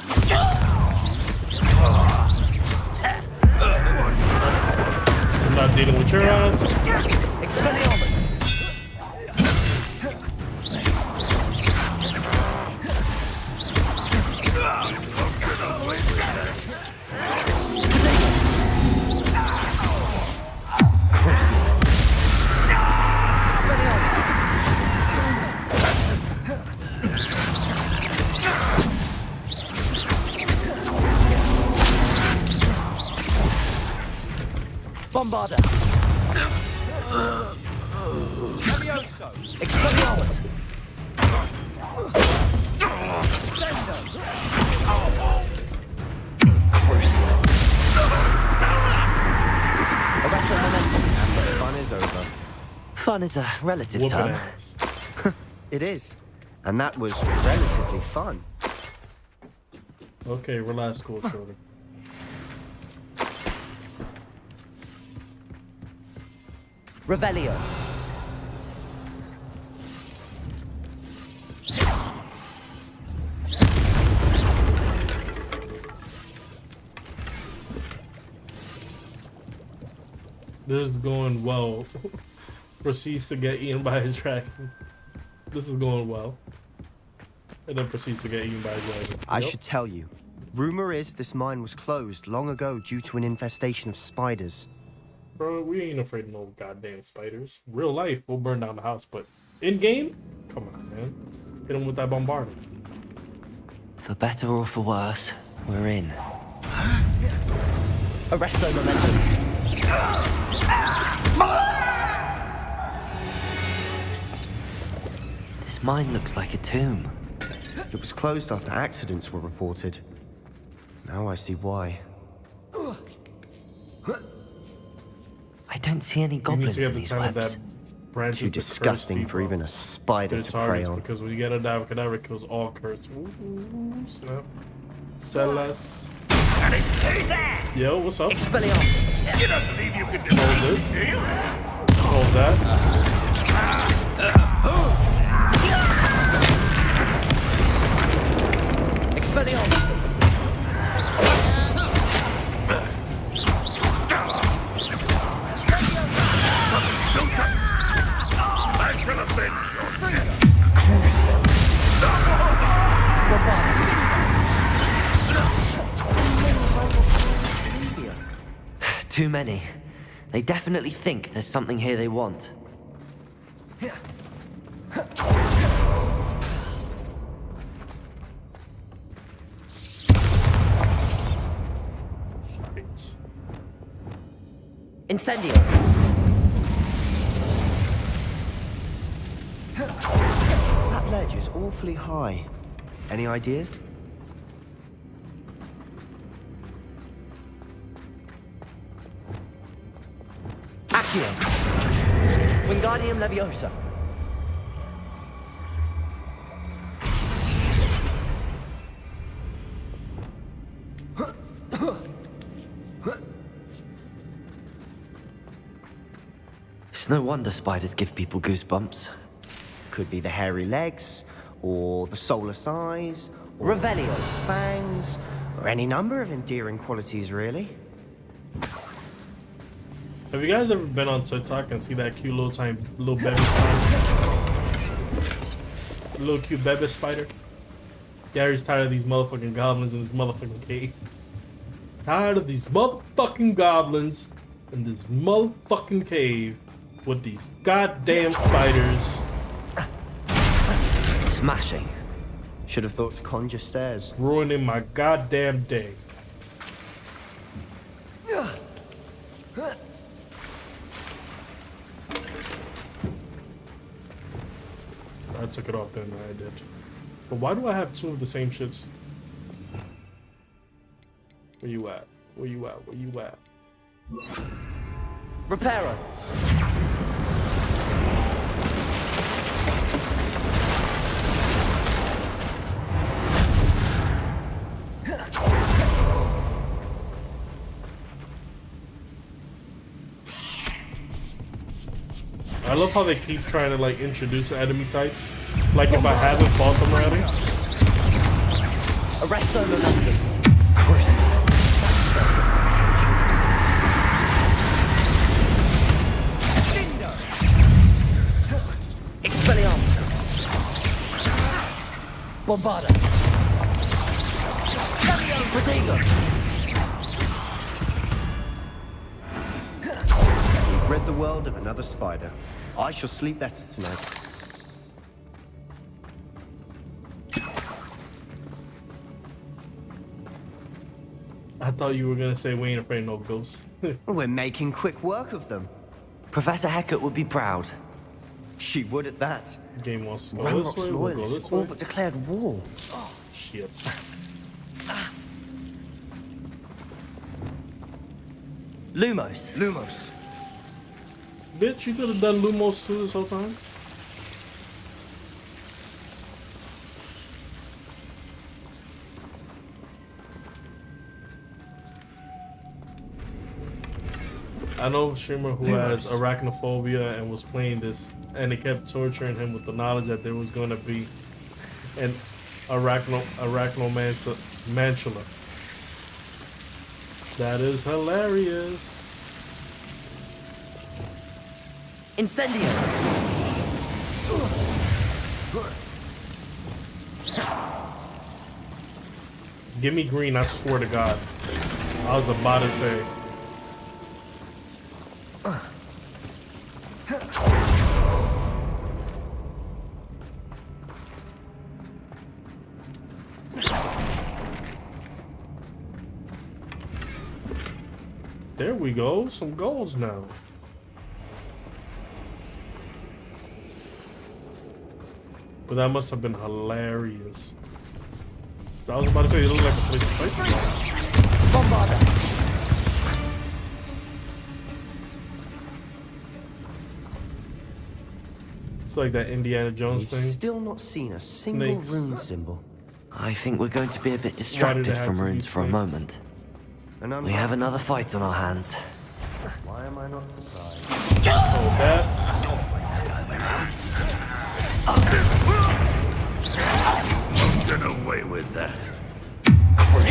I'm not dealing with your ass. Expelliarmus. Bombarda. Expelliarmus. Arrest the momentum and the fun is over. Fun is a relative Whooping term. ass. It is. And that was relatively fun. Okay, relax, cool shoulder. Revelio. This is going well. Proceeds to get eaten by a dragon. This is going well. And then proceeds to get eaten by a dragon. I Yep. should tell you. Rumor is this mine was closed long ago due to an infestation of spiders. Bro, we ain't afraid of no goddamn spiders. Real life, we'll burn down the house, but in game, come on, man. Hit him with that bombardment. For better or for worse, we're in. Arresto momentum. This mine looks like a tomb. It was closed after accidents were reported. Now I see why. I don't see any goblins in these webs. Too disgusting for even a spider to prey on. Because when you get a Abracadabra, it kills all curse. Ooh, snap. Celas. Who's there? Yo, what's up? Expelliarmus. You don't believe you can do Hold this, this. do you? Hold that. Expelliarmus. I shall avenge your death. Too many. They definitely think there's something here they want. Incendio. That ledge is awfully high. Any ideas? Accio. Wingardium Leviosa. It's no wonder spiders give people goosebumps. Could be the hairy legs, or the solar eyes, or Revelios. fangs, or any number of endearing qualities, really. Have you guys ever been on TikTok and see that cute little baby spider? Little cute baby spider? Gary's tired of these motherfucking goblins in this motherfucking cave. Tired of these motherfucking goblins in this motherfucking cave with these goddamn spiders. Smashing. Should have thought to conjure stairs. Ruining my goddamn day. I took it off then, I did. But why do I have two of the same shits? Where you at? Where you at? Where you at? Reparo. I love how they keep trying to like introduce enemy types. Like if I haven't fought them already. Arresto momentum. Crucible. Expelliarmus. Bombarda. Protego. We've rid the world of another spider. I shall sleep better tonight. I thought you were gonna say we ain't afraid of no ghosts. We're making quick work of them. Professor Hecat would be proud. She would at that. Game wants to go Ranrock's this way, we'll go loyalists this all way. but declared war. Oh, shit. Lumos. Lumos. Bitch, you could have done Lumos too this whole time. I know a streamer who has arachnophobia and was playing this, and it kept torturing him with the knowledge that there was going to be an arachnomantula. That is hilarious. Incendio. Give me green, I swear to God. I was about to say. There we go, some goals now. But that must have been hilarious. I was about to say, it looked like a place to fight. Bombarda. It's like that Indiana Jones We've thing. still not seen a single Snakes. rune symbol. I think we're going to be a bit distracted from runes for a moment. We have another fight on our hands. Why am I not surprised? Oh, that. Get away with that. You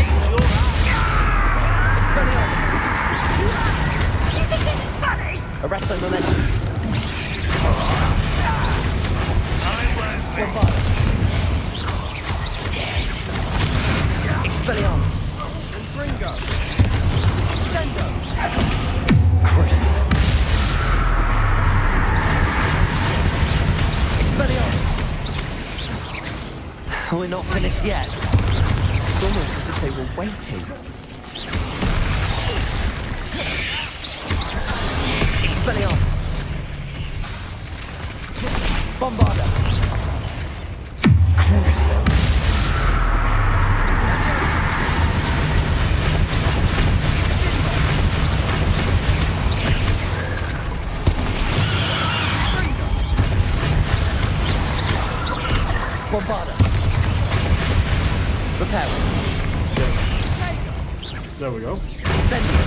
think this is funny? Arrest the momentum. Expelliarmus. Ringo. Sendo. Crucible. Expelliarmus. We're not finished yet. It's almost as if they were waiting. Expelliarmus. Bombarda. Crucible. Bombarda. Repair. There we go. Incendio.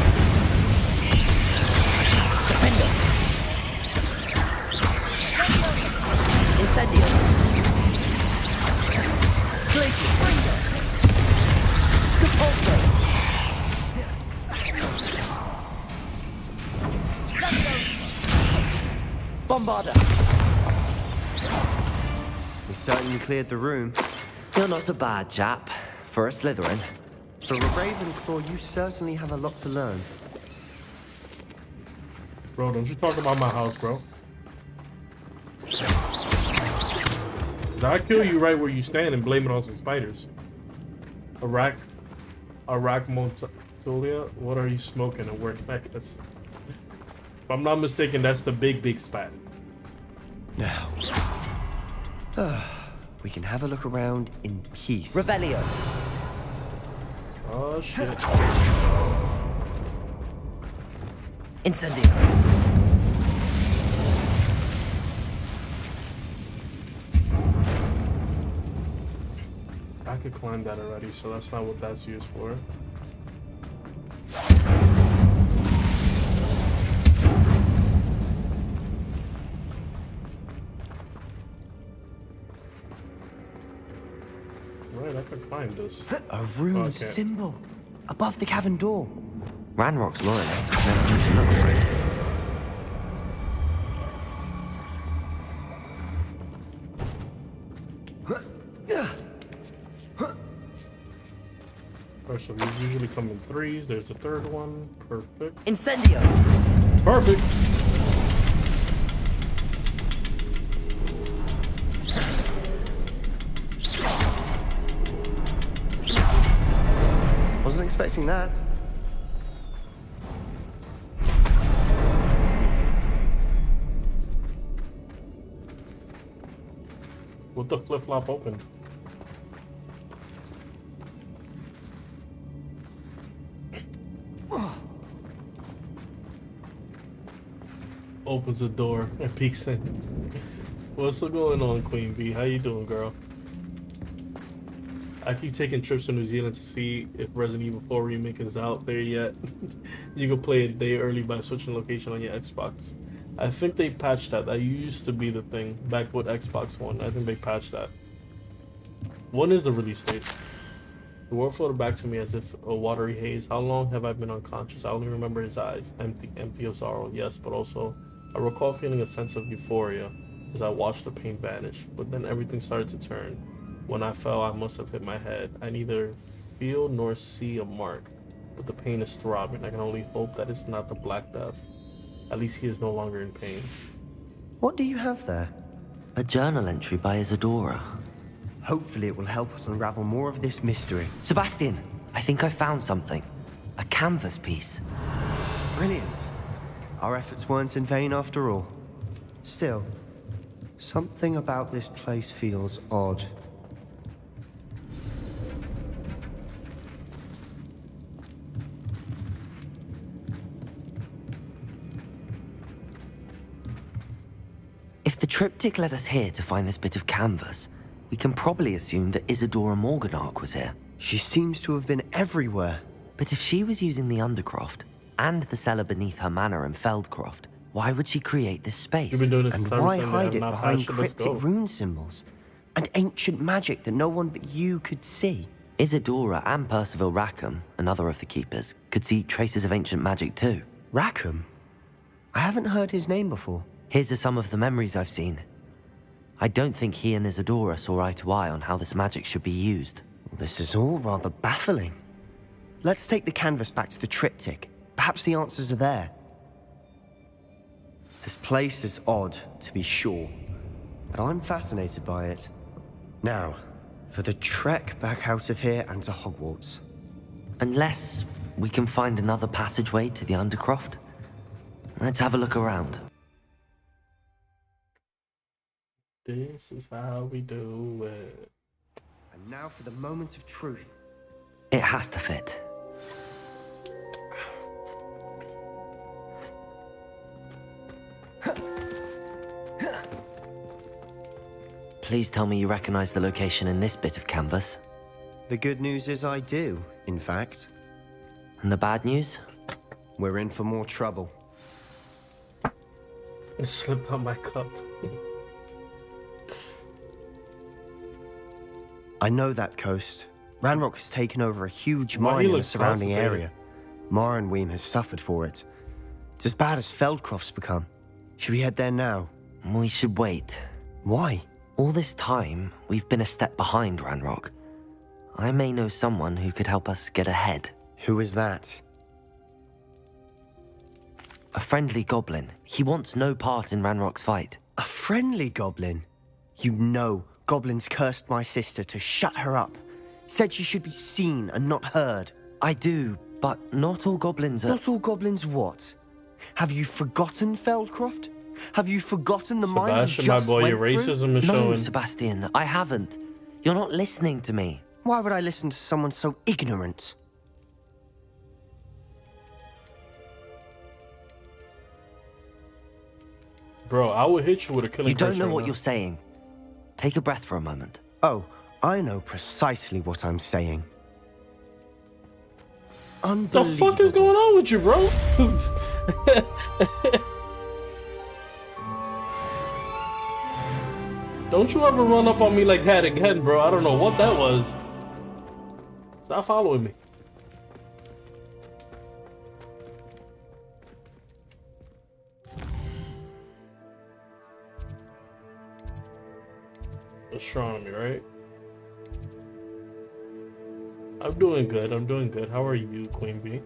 Defender. Incendio. Glacier. Capulso. Bombarda. We certainly cleared the room. You're not a bad chap for a Slytherin. For a Ravenclaw, you certainly have a lot to learn. Bro, don't you talk about my house, bro. I'll kill you right where you stand and blame it on some spiders. Arachnotulia? What are you smoking and where necklace? If I'm not mistaken, that's the big spider. Now, we can have a look around in peace. Revelio. Oh shit. Incendio. I could climb that already, so that's not what that's used for. Right, I could climb this. A rune Okay. symbol above the cavern door. Ranrock's loyalists never knew to look for it. Oh, so these usually come in threes. There's a third one. Perfect. Incendio. Perfect. Wasn't expecting that. With the flip-flop open. Opens the door and peeks in. What's going on, Queen Bee? How you doing, girl? I keep taking trips to New Zealand to see if Resident Evil 4 Remake is out there yet. You can play it a day early by switching location on your Xbox. I think they patched that. That used to be the thing back with Xbox One. I think they patched that. When is the release date? The world floated back to me as if a watery haze. How long have I been unconscious? I only remember his eyes, empty of sorrow, yes, but also I recall feeling a sense of euphoria as I watched the pain vanish. But then everything started to turn. When I fell, I must have hit my head. I neither feel nor see a mark, but the pain is throbbing. I can only hope that it's not the Black Death. At least he is no longer in pain. What do you have there? A journal entry by Isadora. Hopefully it will help us unravel more of this mystery. Sebastian, I think I found something. A canvas piece. Brilliant. Our efforts weren't in vain after all. Still, something about this place feels odd. If the triptych led us here to find this bit of canvas, we can probably assume that Isadora Morganark was here. She seems to have been everywhere. But if she was using the Undercroft and the cellar beneath her manor in Feldcroft, why would she create this space? And why hide it behind cryptic rune symbols and ancient magic that no one but you could see? Isadora and Percival Rackham, another of the keepers, could see traces of ancient magic too. Rackham? I haven't heard his name before. Here's are some of the memories I've seen. I don't think he and Isadora saw eye to eye on how this magic should be used. This is all rather baffling. Let's take the canvas back to the triptych. Perhaps the answers are there. This place is odd, to be sure, but I'm fascinated by it. Now, for the trek back out of here and to Hogwarts. Unless we can find another passageway to the Undercroft. Let's have a look around. This is how we do it. And now for the moment of truth. It has to fit. Please tell me you recognize the location in this bit of canvas. The good news is I do, in fact. And the bad news? We're in for more trouble. It slipped out my cup. I know that coast. Ranrock has taken over a huge mine in the surrounding area. Mornweem has suffered for it. It's as bad as Feldcroft's become. Should we head there now? We should wait. Why? All this time, we've been a step behind Ranrock. I may know someone who could help us get ahead. Who is that? A friendly goblin. He wants no part in Ranrock's fight. A friendly goblin? You know goblins cursed my sister to shut her up. Said she should be seen and not heard. I do, but not all goblins are... Not all goblins what? Have you forgotten Feldcroft? Have you forgotten the mine you Sebastian, my just boy, went your racism is No, showing. Sebastian, I haven't. You're not listening to me. Why would I listen to someone so ignorant? Bro, I would hit you with a killing You don't curse know right what now. you're saying. Take a breath for a moment. Oh, I know precisely what I'm saying. The fuck is going on with you, bro? Don't you ever run up on me like that again, bro. I don't know what that was. Stop following me. Astronomy, right? I'm doing good. I'm doing good. How are you, Queen Bee?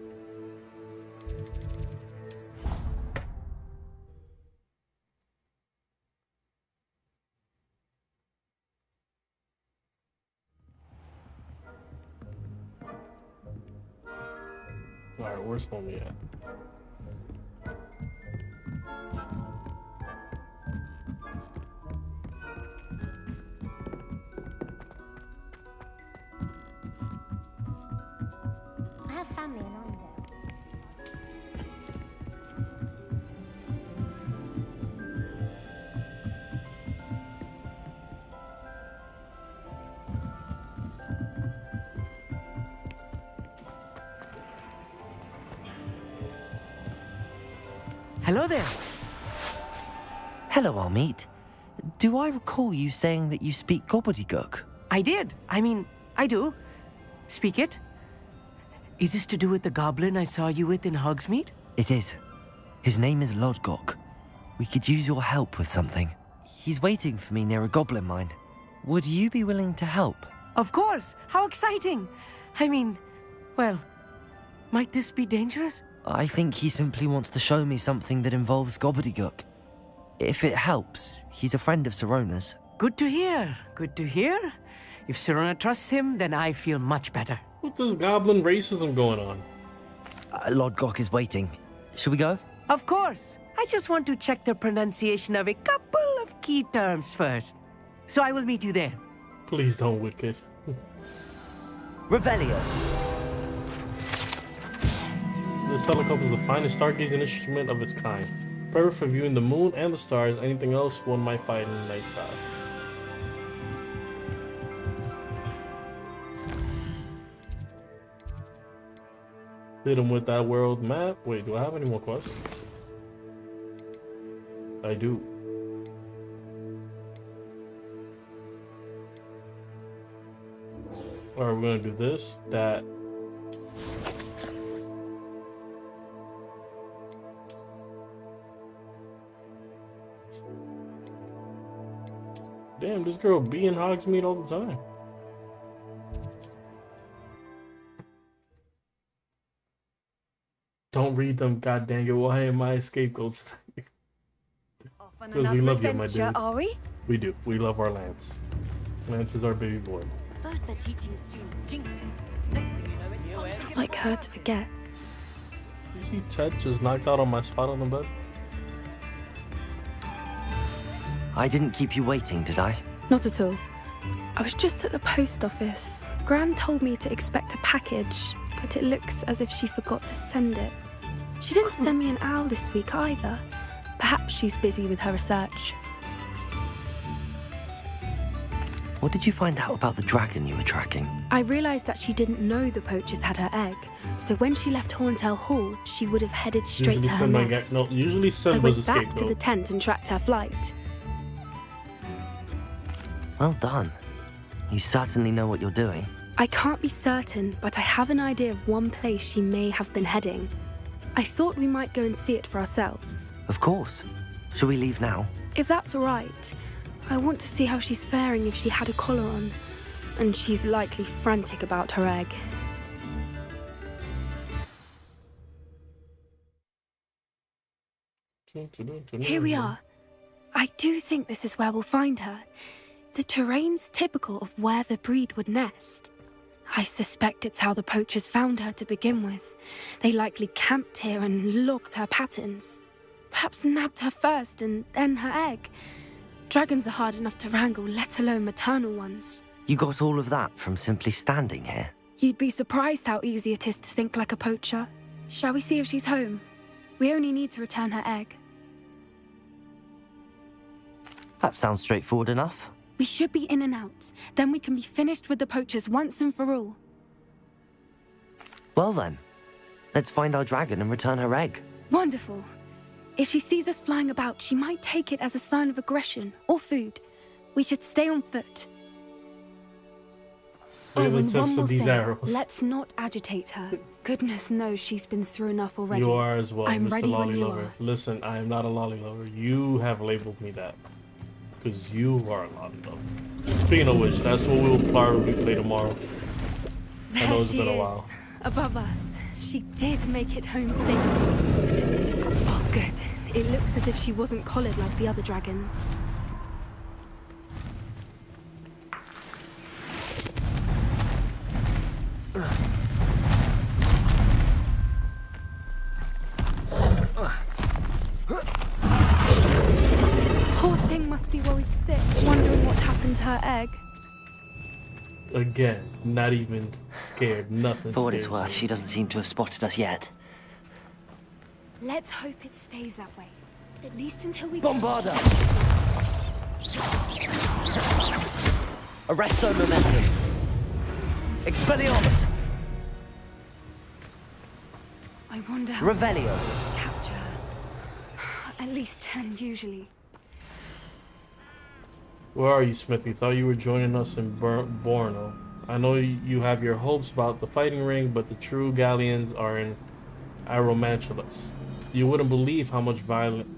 Alright, where's homie at? I have family in Arndale. Hello there. Hello, Armeet. Do I recall you saying that you speak gobbledygook? I did. I mean, I do. Speak it. Is this to do with the goblin I saw you with in Hogsmeade? It is. His name is Lodgok. We could use your help with something. He's waiting for me near a goblin mine. Would you be willing to help? Of course. How exciting. I mean, well, might this be dangerous? I think he simply wants to show me something that involves gobbledygook. If it helps, he's a friend of Sirona's. Good to hear. Good to hear. If Sirona trusts him, then I feel much better. What this goblin racism going on? Lodgok is waiting. Should we go? Of course. I just want to check the pronunciation of a couple of key terms first. So I will meet you there. Please don't, Wicked. Revelio. This helicopter is the finest stargazing instrument of its kind. Perfect for viewing the moon and the stars. Anything else, one might fight in the night sky. Hit him with that world map. Wait, do I have any more quests? I do. Alright, we're gonna do this, that. Damn, this girl be in Hogsmeade all the time. Don't read them, goddamn it. Why am I scapegoats? Because we love you, my dude. Are we? We do. We love our Lance. Lance is our baby boy. First they're teaching students jinxes. Next thing you know, It's not like her to forget. You see Ted just knocked out on my spot on the bed? I didn't keep you waiting, did I? Not at all. I was just at the post office. Gran told me to expect a package, but it looks as if she forgot to send it. She didn't send me an owl this week either. Perhaps she's busy with her research. What did you find out about the dragon you were tracking? I realized that she didn't know the poachers had her egg, so when she left Horntail Hall, she would have headed straight to her nest. Usually I Sid was went a back to the tent and tracked her flight. Well done. You certainly know what you're doing. I can't be certain, but I have an idea of one place she may have been heading. I thought we might go and see it for ourselves. Of course. Shall we leave now? If that's all right. I want to see how she's faring if she had a collar on. And she's likely frantic about her egg. Here we are. I do think this is where we'll find her. The terrain's typical of where the breed would nest. I suspect it's how the poachers found her to begin with. They likely camped here and logged her patterns. Perhaps nabbed her first and then her egg. Dragons are hard enough to wrangle, let alone maternal ones. You got all of that from simply standing here? You'd be surprised how easy it is to think like a poacher. Shall we see if she's home? We only need to return her egg. That sounds straightforward enough. We should be in and out. Then we can be finished with the poachers once and for all. Well then, let's find our dragon and return her egg. Wonderful. If she sees us flying about, she might take it as a sign of aggression or food. We should stay on foot. And one more thing. Arrows. Let's not agitate her. Goodness knows she's been through enough already. You are as well, I'm Mr. ready Lolly when you Lover. are. Listen, I am not a lolly lover. You have labeled me that. Because you are a lolly lover. Speaking of which, that's what we'll probably play tomorrow. I know it's been a while. Above us. She did make it home safely. Oh, good. It looks as if she wasn't collared like the other dragons. Poor thing must be worried sick, wondering what happened to her egg. Again, not even scared, nothing. For what it's worth, she doesn't seem to have spotted us yet. Let's hope it stays that way. At least until we... Bombarda! Arresto momentum! Expelliarmus! I wonder how... Revelio! Capture her. At least 10 usually. Where are you, Smithy? Thought you were joining us in Borno. I know you have your hopes about the fighting ring, but the true galleons are in Aromantulas. You wouldn't believe how much violent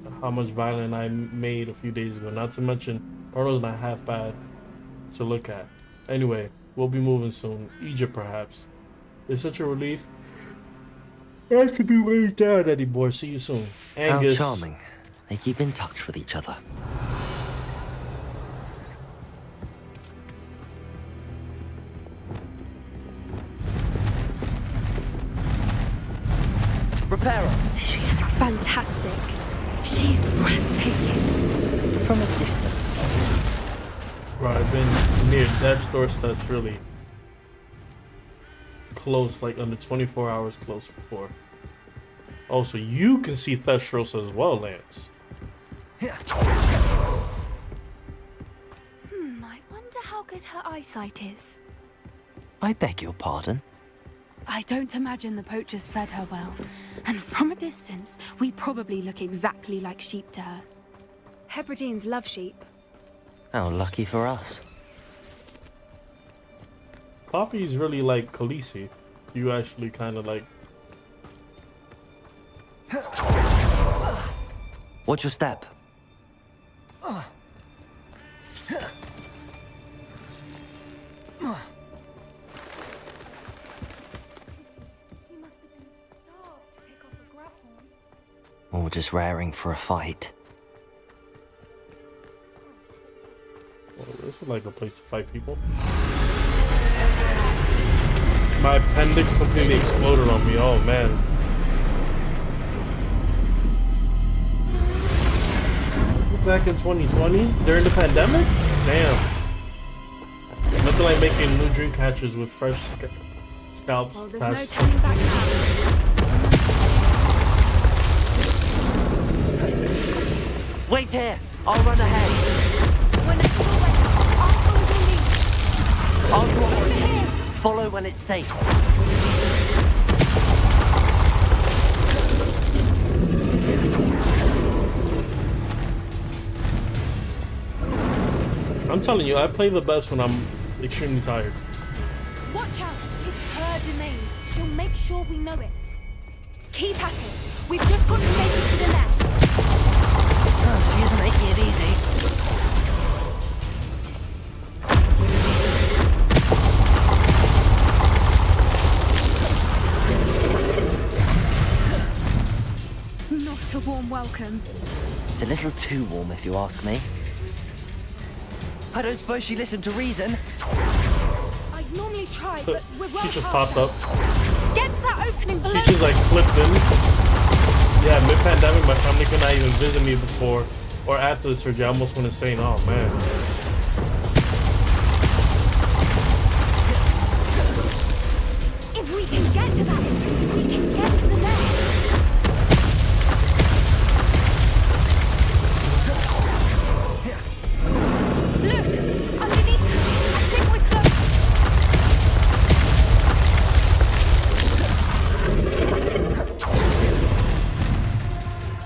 I made a few days ago. Not to mention, Borno's not half bad to look at. Anyway, we'll be moving soon. Egypt, perhaps. It's such a relief. I should be way down, Eddie boy. See you soon. Angus. How charming. They keep in touch with each other. Reparo. She is fantastic. She's breathtaking. From a distance. Right, I've been near Death's doorsteps really close, like under 24 hours close before. Oh, so you can see Thestros as well, Lance. I wonder how good her eyesight is. I beg your pardon? I don't imagine the poachers fed her well. And from a distance, we probably look exactly like sheep to her. Hebrideans love sheep. How lucky for us. Poppy's really like Khaleesi. You actually kind of like... Watch your step. Or just raring for a fight. Well, this is like a place to fight people. My appendix completely exploded on me. Oh man. Back in 2020 during the pandemic? Damn. Nothing like making new dream catchers with fresh scalps. Well, there's no turning back now. Wait here! I'll run ahead. Whenever you're ready, I'll follow your lead. I'll draw your attention. Follow when it's safe. I'm telling you, I play the best when I'm extremely tired. Watch out! It's her domain. She'll make sure we know it. Keep at it. We've just got to make it to the nest. Oh, she isn't making it easy. Not a warm welcome. It's a little too warm, if you ask me. I don't suppose she listened to reason. I'd normally try, but we're well She just past popped up. that. Get to that opening below. She just like flipped in. Yeah, mid-pandemic, my family could not even visit me before or after the surgery. I almost went insane. Oh man. If we can get to that opening, we can get to the nest. Look, underneath her. I think we're close.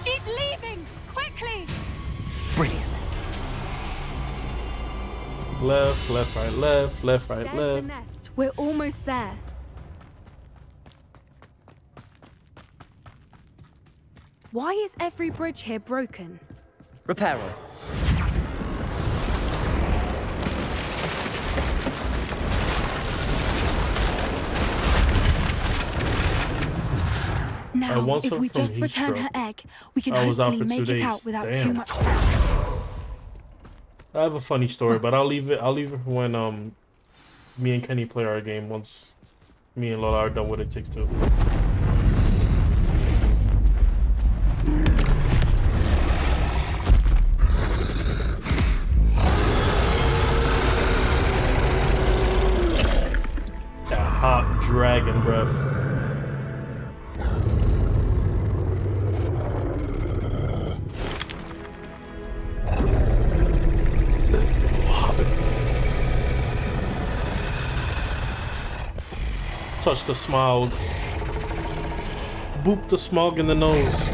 She's leaving! Quickly! Brilliant. Left, left, right, left, left, right, There's the left. nest. We're almost there. Why is every bridge here broken? Repair her. Now, if we just return her egg, we can hopefully make it out without too much fuss. I have a funny story, but I'll leave it for when me and Kenny play our game once me and Lola are done with It Takes Two. That hot dragon breath. Touch the smog. Boop the smog in the nose.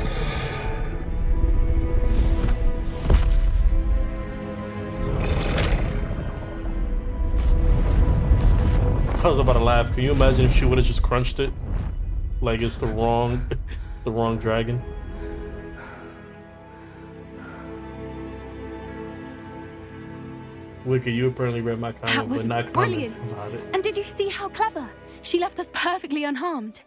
I was about to laugh. Can you imagine if she would have just crunched it? Like it's the wrong dragon. Wicked, you apparently read my comment, That was but not brilliant. comment about it. And did you see how clever? She left us perfectly unharmed.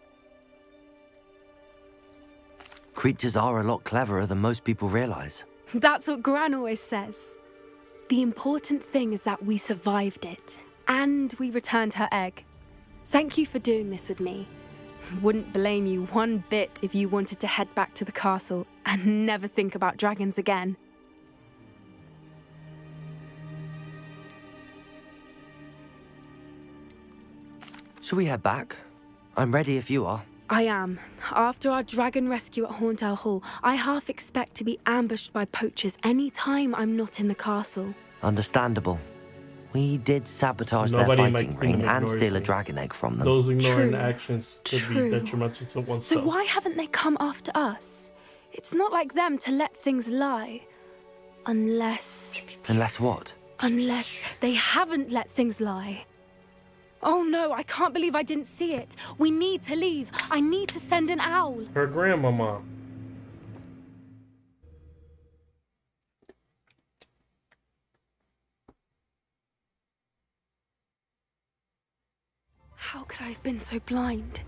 Creatures are a lot cleverer than most people realize. That's what Gran always says. The important thing is that we survived it, and we returned her egg. Thank you for doing this with me. Wouldn't blame you one bit if you wanted to head back to the castle and never think about dragons again. Shall we head back? I'm ready if you are. I am. After our dragon rescue at Hauntow Hall, I half expect to be ambushed by poachers any time I'm not in the castle. Understandable. We did sabotage Nobody their in my fighting kingdom ring and ignores steal a me. dragon egg from them. Those ignoring True. actions could True. be detrimental to oneself. So why haven't they come after us? It's not like them to let things lie. Unless what? Unless they haven't let things lie. Oh no, I can't believe I didn't see it. We need to leave. I need to send an owl. Her grandmama. How could I have been so blind?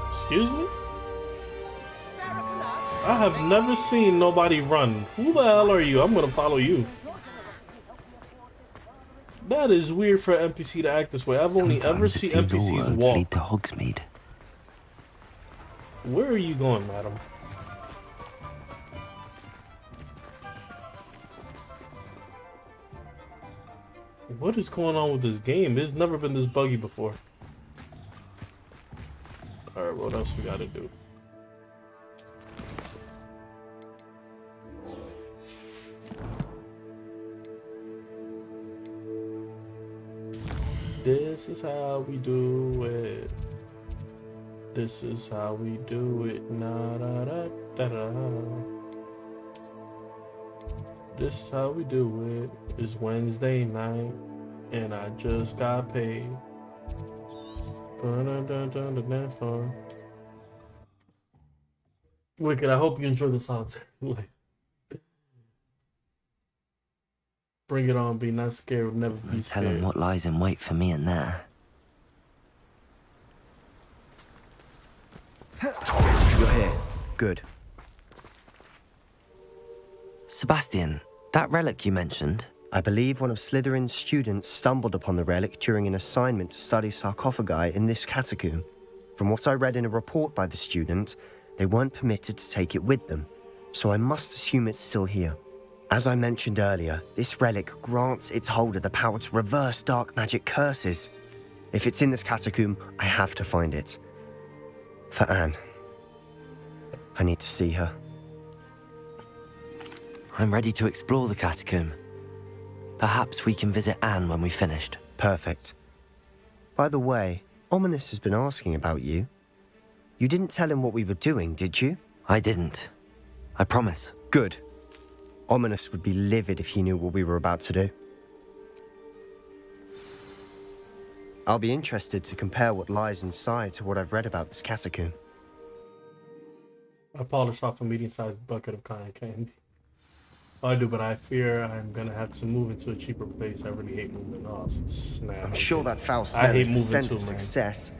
Excuse me? I have never seen nobody run. Who the hell are you? I'm gonna follow you. That is weird for an NPC to act this way. I've only ever seen NPCs walk. Lead to Hogsmeade. Where are you going, madam? What is going on with this game? It's never been this buggy before. Alright, what else we gotta do? This is how we do it. This is how we do it. Na da da da da. This is how we do it. It's Wednesday night, and I just got paid. The dance floor. Wicked, I hope you enjoy the songs. Bring it on, be not scared, never be scared. Telling what lies in wait for me in there. You're here. Good. Sebastian, that relic you mentioned. I believe one of Slytherin's students stumbled upon the relic during an assignment to study sarcophagi in this catacomb. From what I read in a report by the student, they weren't permitted to take it with them, so I must assume it's still here. As I mentioned earlier, this relic grants its holder the power to reverse dark magic curses. If it's in this catacomb, I have to find it. For Anne. I need to see her. I'm ready to explore the catacomb. Perhaps we can visit Anne when we've finished. Perfect. By the way, Ominous has been asking about you. You didn't tell him what we were doing, did you? I didn't. I promise. Good. Ominous would be livid if he knew what we were about to do. I'll be interested to compare what lies inside to what I've read about this catacomb. I polished off a medium-sized bucket of cotton candy. I do, but I fear I'm gonna have to move into a cheaper place. I really hate moving. Oh, snap. I'm sure that foul smell is the scent of success.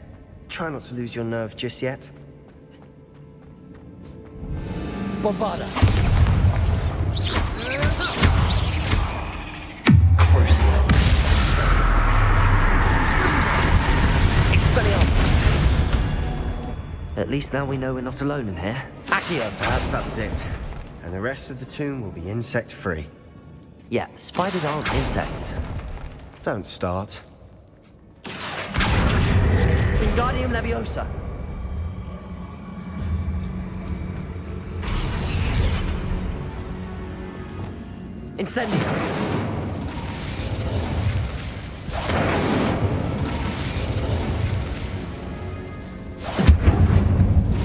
Try not to lose your nerve just yet. Bombarda! At least now we know we're not alone in here. Accio! Perhaps that was it. And the rest of the tomb will be insect-free. Yeah, spiders aren't insects. Don't start. Wingardium Leviosa. Incendio.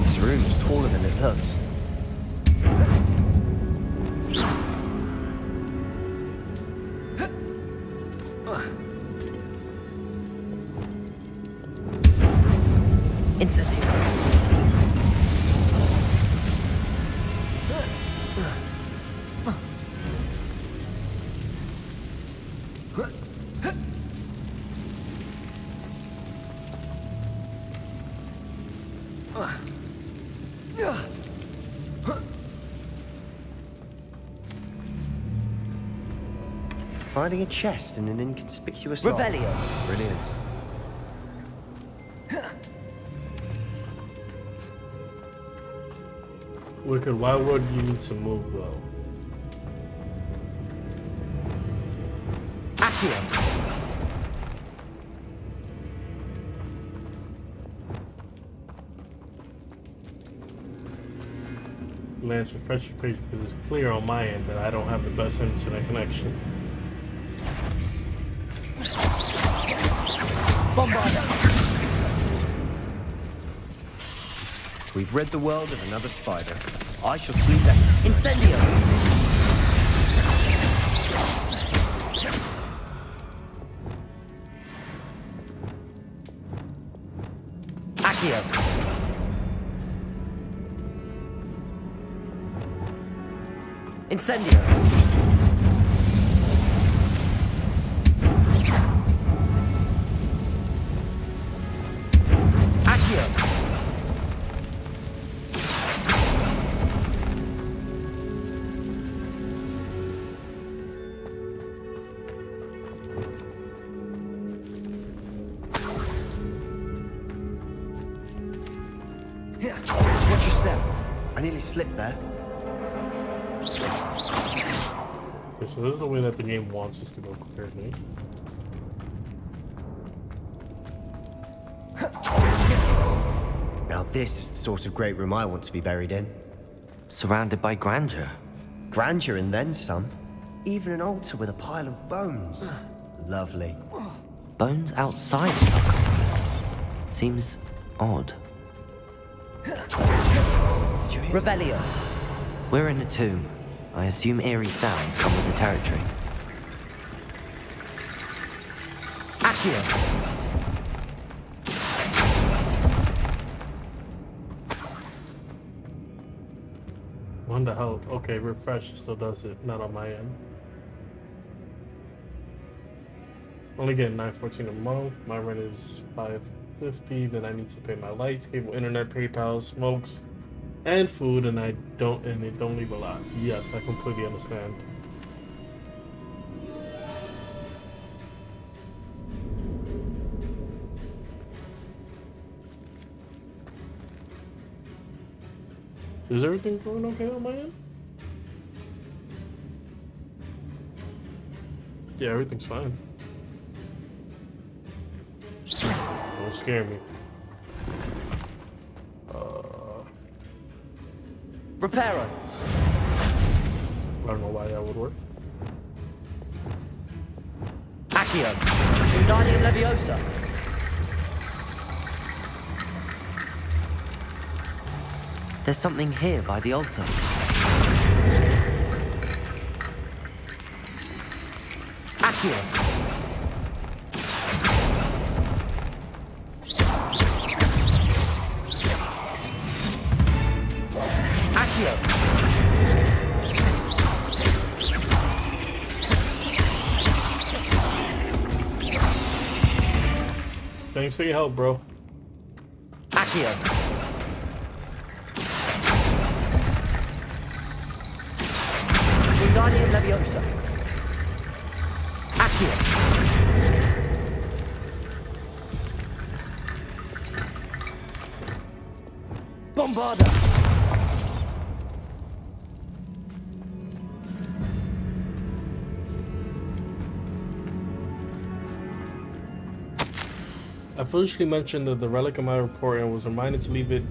This room is taller than it looks. Incendio. Finding a chest in an inconspicuous Revelio. lock. Brilliant. Wicked, why would you need to move though? Accio. glance refresh the page because it's clear on my end that I don't have the best internet connection. We've rid the world of another spider. I shall sleep less. Incendio! Accio! Incendio! Accio! Watch your step. I nearly slipped there. Okay, so this is the way that the game wants us to go, clearly. Now this is the sort of great room I want to be buried in. Surrounded by grandeur. Grandeur and then some. Even an altar with a pile of bones. Lovely. Bones outside the sarcophagus. Seems odd. Revelio. We're in a tomb. I assume eerie sounds come with the territory. Accio. Wonder how. Okay, refresh still does it, not on my end. Only getting $9.14 a month. My rent is $5.50. Then I need to pay my lights, cable, internet, PayPal, smokes, and food, and it don't leave a lot. Yes, I completely understand. Is everything going okay on my end? Yeah, everything's fine. Don't scare me. Reparo. I don't know why that would work. Accio. Wingardium Leviosa. There's something here by the altar. Accio. Accio. Thanks for your help, bro. Accio. Wingardium Leviosa. Accio. Bombarda. I foolishly mentioned that the relic in my report and was reminded to leave it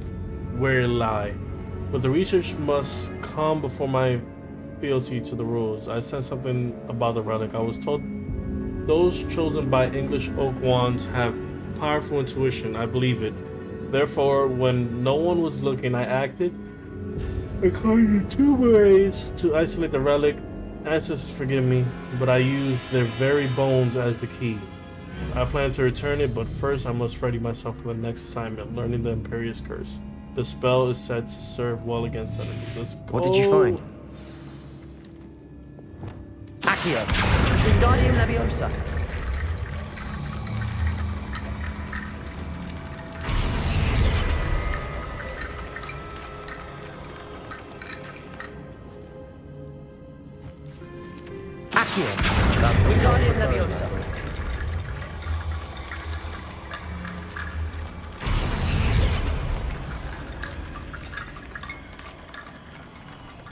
where it lie. But the research must come before my fealty to the rules. I said something about the relic. I was told those chosen by English oak wands have powerful intuition. I believe it. Therefore, when no one was looking, I acted according to 2 ways to isolate the relic. Ancestors forgive me, but I used their very bones as the key. I plan to return it, but first I must ready myself for the next assignment, learning the Imperious Curse. The spell is said to serve well against enemies. Let's go. What did you find? Accio. Wingardium Leviosa. Accio. That's Wingardium Leviosa.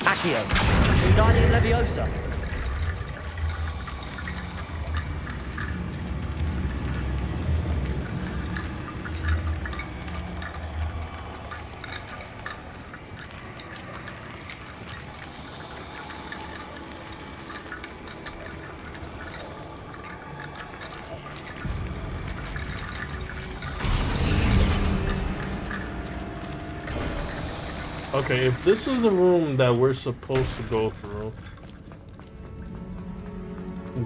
Accio. Wingardium Leviosa. Okay, if this is the room that we're supposed to go through,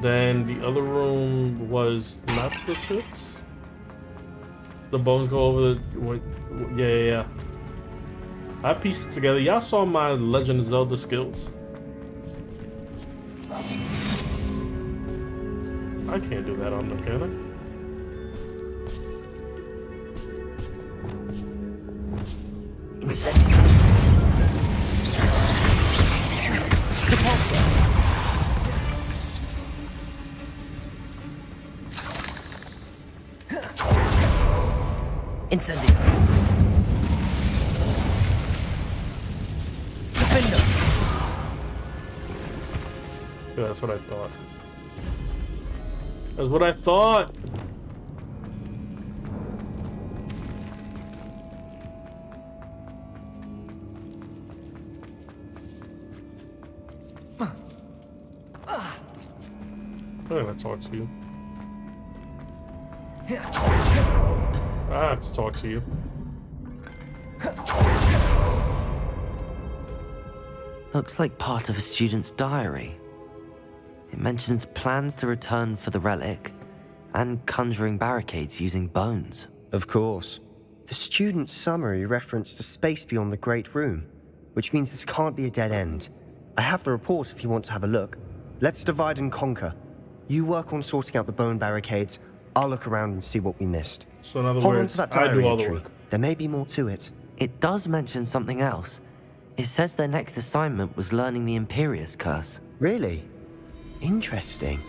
then the other room was not the 6. The bones go over the... Yeah. I pieced it together. Y'all saw my Legend of Zelda skills. I can't do that on the can Incendio. Defender. Yeah, that's what I thought. That's what I thought. I'm gonna talk to you. I have to talk to you. Looks like part of a student's diary. It mentions plans to return for the relic and conjuring barricades using bones. Of course. The student's summary referenced a space beyond the Great Room, which means this can't be a dead end. I have the report if you want to have a look. Let's divide and conquer. You work on sorting out the bone barricades. I'll look around and see what we missed. So in other Hold on words, to that I diary do all the entry. work. There may be more to it. It does mention something else. It says their next assignment was learning the Imperius Curse. Really? Interesting.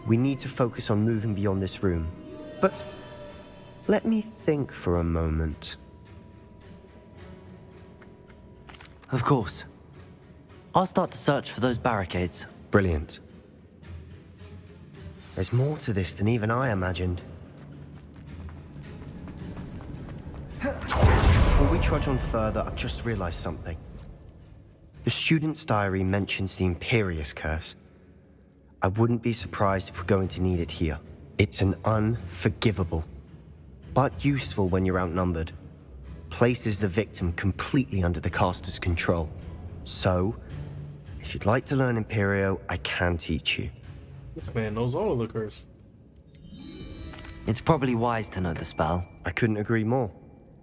We need to focus on moving beyond this room. But let me think for a moment. Of course. I'll start to search for those barricades. Brilliant. There's more to this than even I imagined. Before we trudge on further, I've just realized something. The student's diary mentions the Imperius Curse. I wouldn't be surprised if we're going to need it here. It's an unforgivable, but useful when you're outnumbered. Places the victim completely under the caster's control. So, if you'd like to learn Imperio, I can teach you. This man knows all of the curse. It's probably wise to know the spell. I couldn't agree more.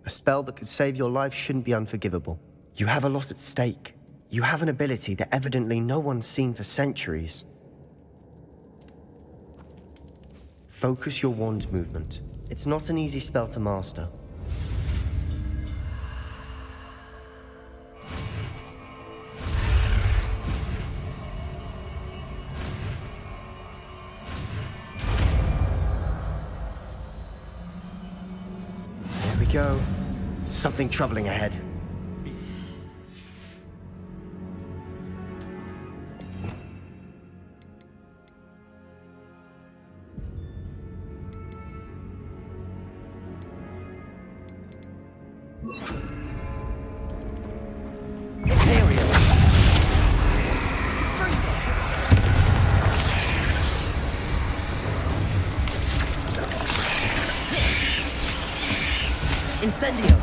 A spell that could save your life shouldn't be unforgivable. You have a lot at stake. You have an ability that evidently no one's seen for centuries. Focus your wand movement. It's not an easy spell to master. There we go. Something troubling ahead. Incendio!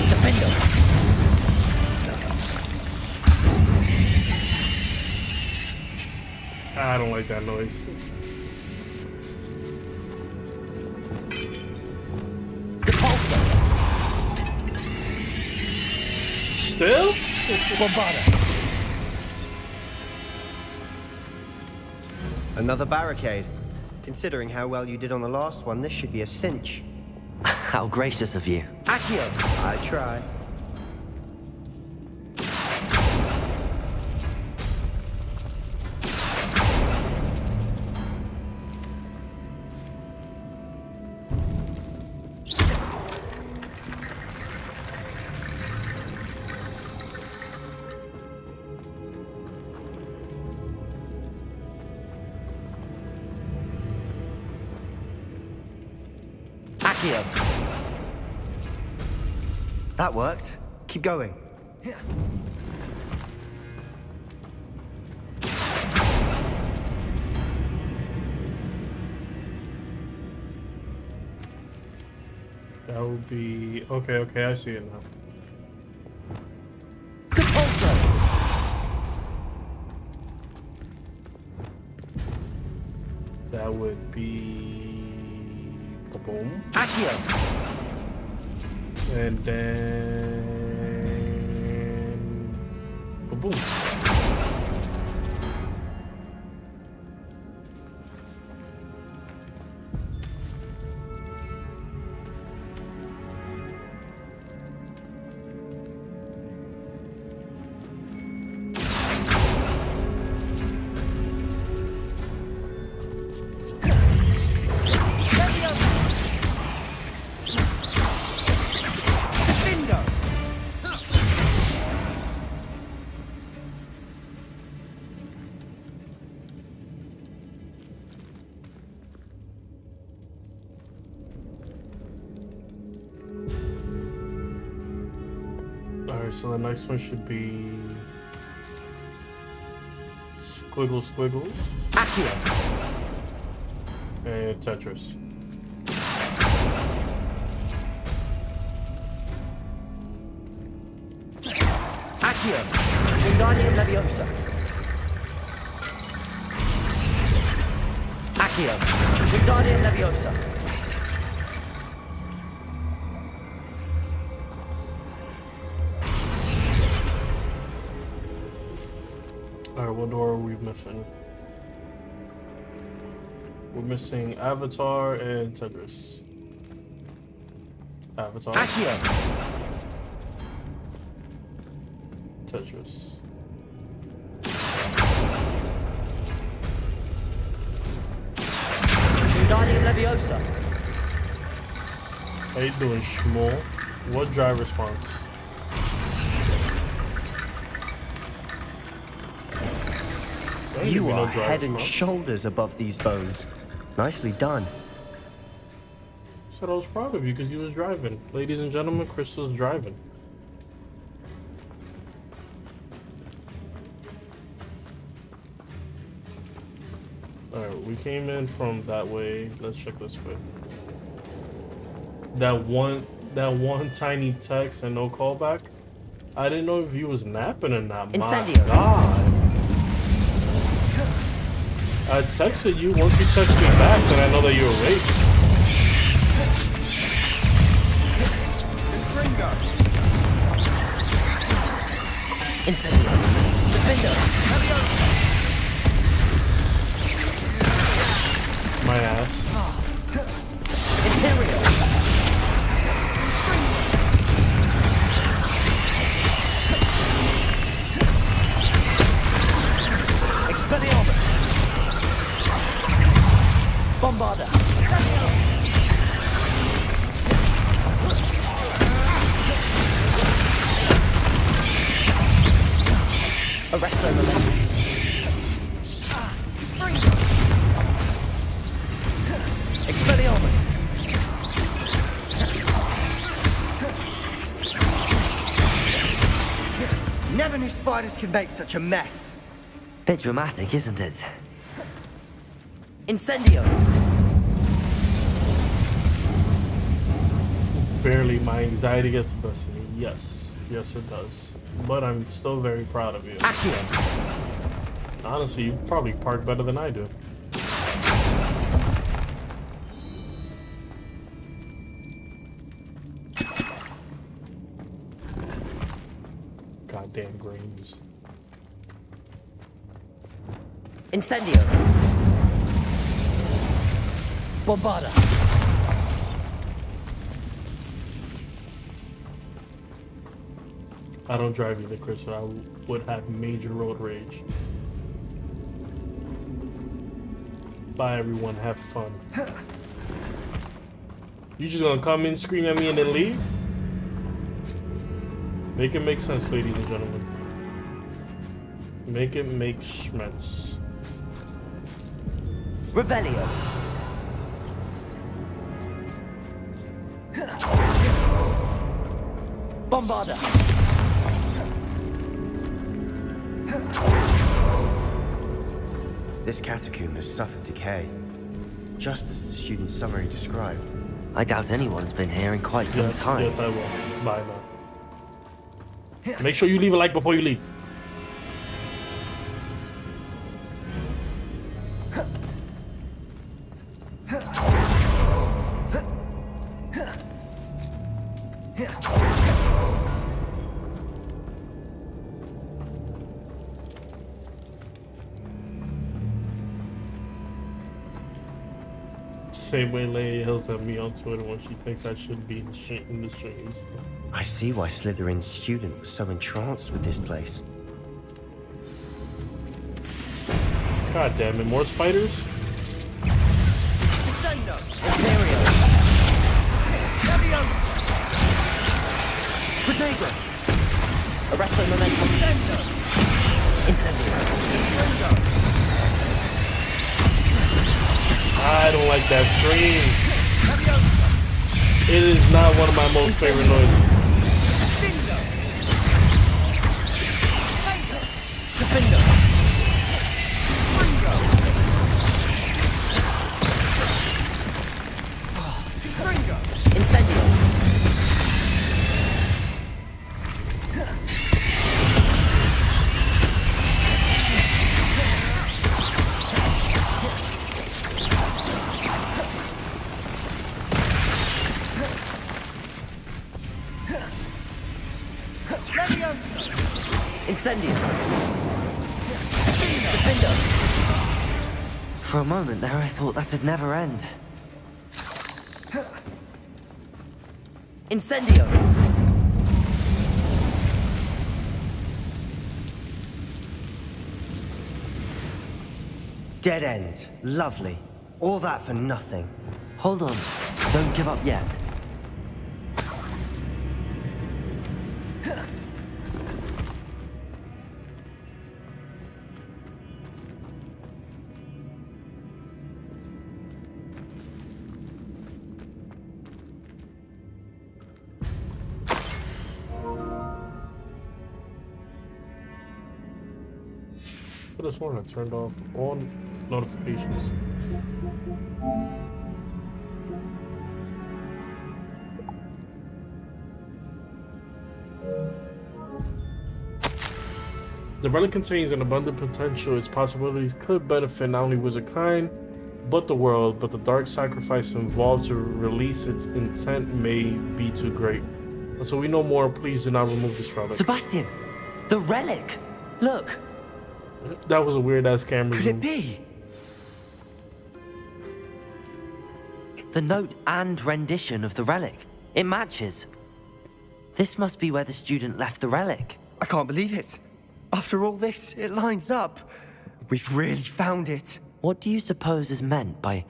Defendo! I don't like that noise. Still? Bombada! Another barricade. Considering how well you did on the last one, this should be a cinch. How gracious of you. Accio! I try. That worked. Keep going. That would be... Okay, I see it now. That would be... Boom. Accio. And then... Boom. Alright, so the next one should be Squiggles. Accio. And Tetris. Accio. Wingardium Leviosa. Accio. Wingardium Leviosa. Alright, what door are we missing? We're missing Avatar and Tetris. Avatar. Accio. Tetris. Wingardium Leviosa. How you doing, Shmuel? What drive response? You are head and shoulders above these bones. Nicely done. Said I was proud of you because you was driving. Ladies and gentlemen, Crystal's driving. Alright, we came in from that way. Let's check this way. That one tiny text and no callback. I didn't know if you was napping or not. Incendio. My God. I texted you. Once you text me back, then I know that you're awake. Incendio. Defender. My ass. Imperial. Expelliarmus. Bombarda. Arrest them. Expelliarmus. Never knew spiders could make such a mess. Bit dramatic, isn't it? Incendio. Barely. My anxiety gets the best of me. Yes. Yes, it does. But I'm still very proud of you. Accio. Honestly, you probably park better than I do. Goddamn greens. Incendio. Bombarda. I don't drive either, Chris, so I would have major road rage. Bye, everyone. Have fun. You just gonna come in, scream at me, and then leave? Make it make sense, ladies and gentlemen. Make it make sense. Revelio. Bombarda. This catacomb has suffered decay, just as the student's summary described. I doubt anyone's been here in quite some time. Yes, I will. Bye now. Make sure you leave a like before you leave. Same way Leia yells at me on Twitter when she thinks I shouldn't be in the streams. I see why Slytherin's student was so entranced with this place. God damn it, more spiders? Arrest the momentum. Incendio. I don't like that scream. It is not one of my most favorite noises. Incendio. Incendio. Defender. For a moment there, I thought that'd never end. Incendio. Dead end. Lovely. All that for nothing. Hold on. Don't give up yet. Could have sworn I turned off all notifications. The relic contains an abundant potential. Its possibilities could benefit not only wizardkind, but the world, but the dark sacrifice involved to release its intent may be too great. Until we know more, please do not remove this relic. Sebastian! The relic! Look! That was a weird-ass camera Could zoom. it be? The note and rendition of the relic. It matches. This must be where the student left the relic. I can't believe it. After all this, it lines up. We've really found it. What do you suppose is meant by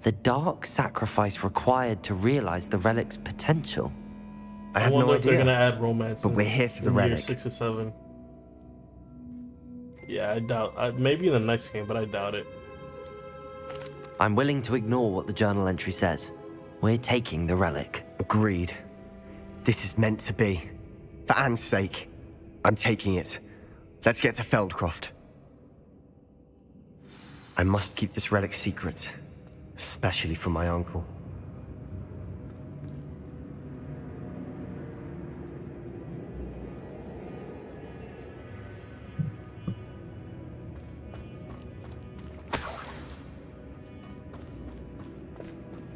the dark sacrifice required to realize the relic's potential? I have wonder no if they're idea. gonna add romance. But we're here for the in year relic. 6 or 7. Yeah, I doubt. Maybe in the next game, but I doubt it. I'm willing to ignore what the journal entry says. We're taking the relic. Agreed. This is meant to be. For Anne's sake, I'm taking it. Let's get to Feldcroft. I must keep this relic secret, especially from my uncle.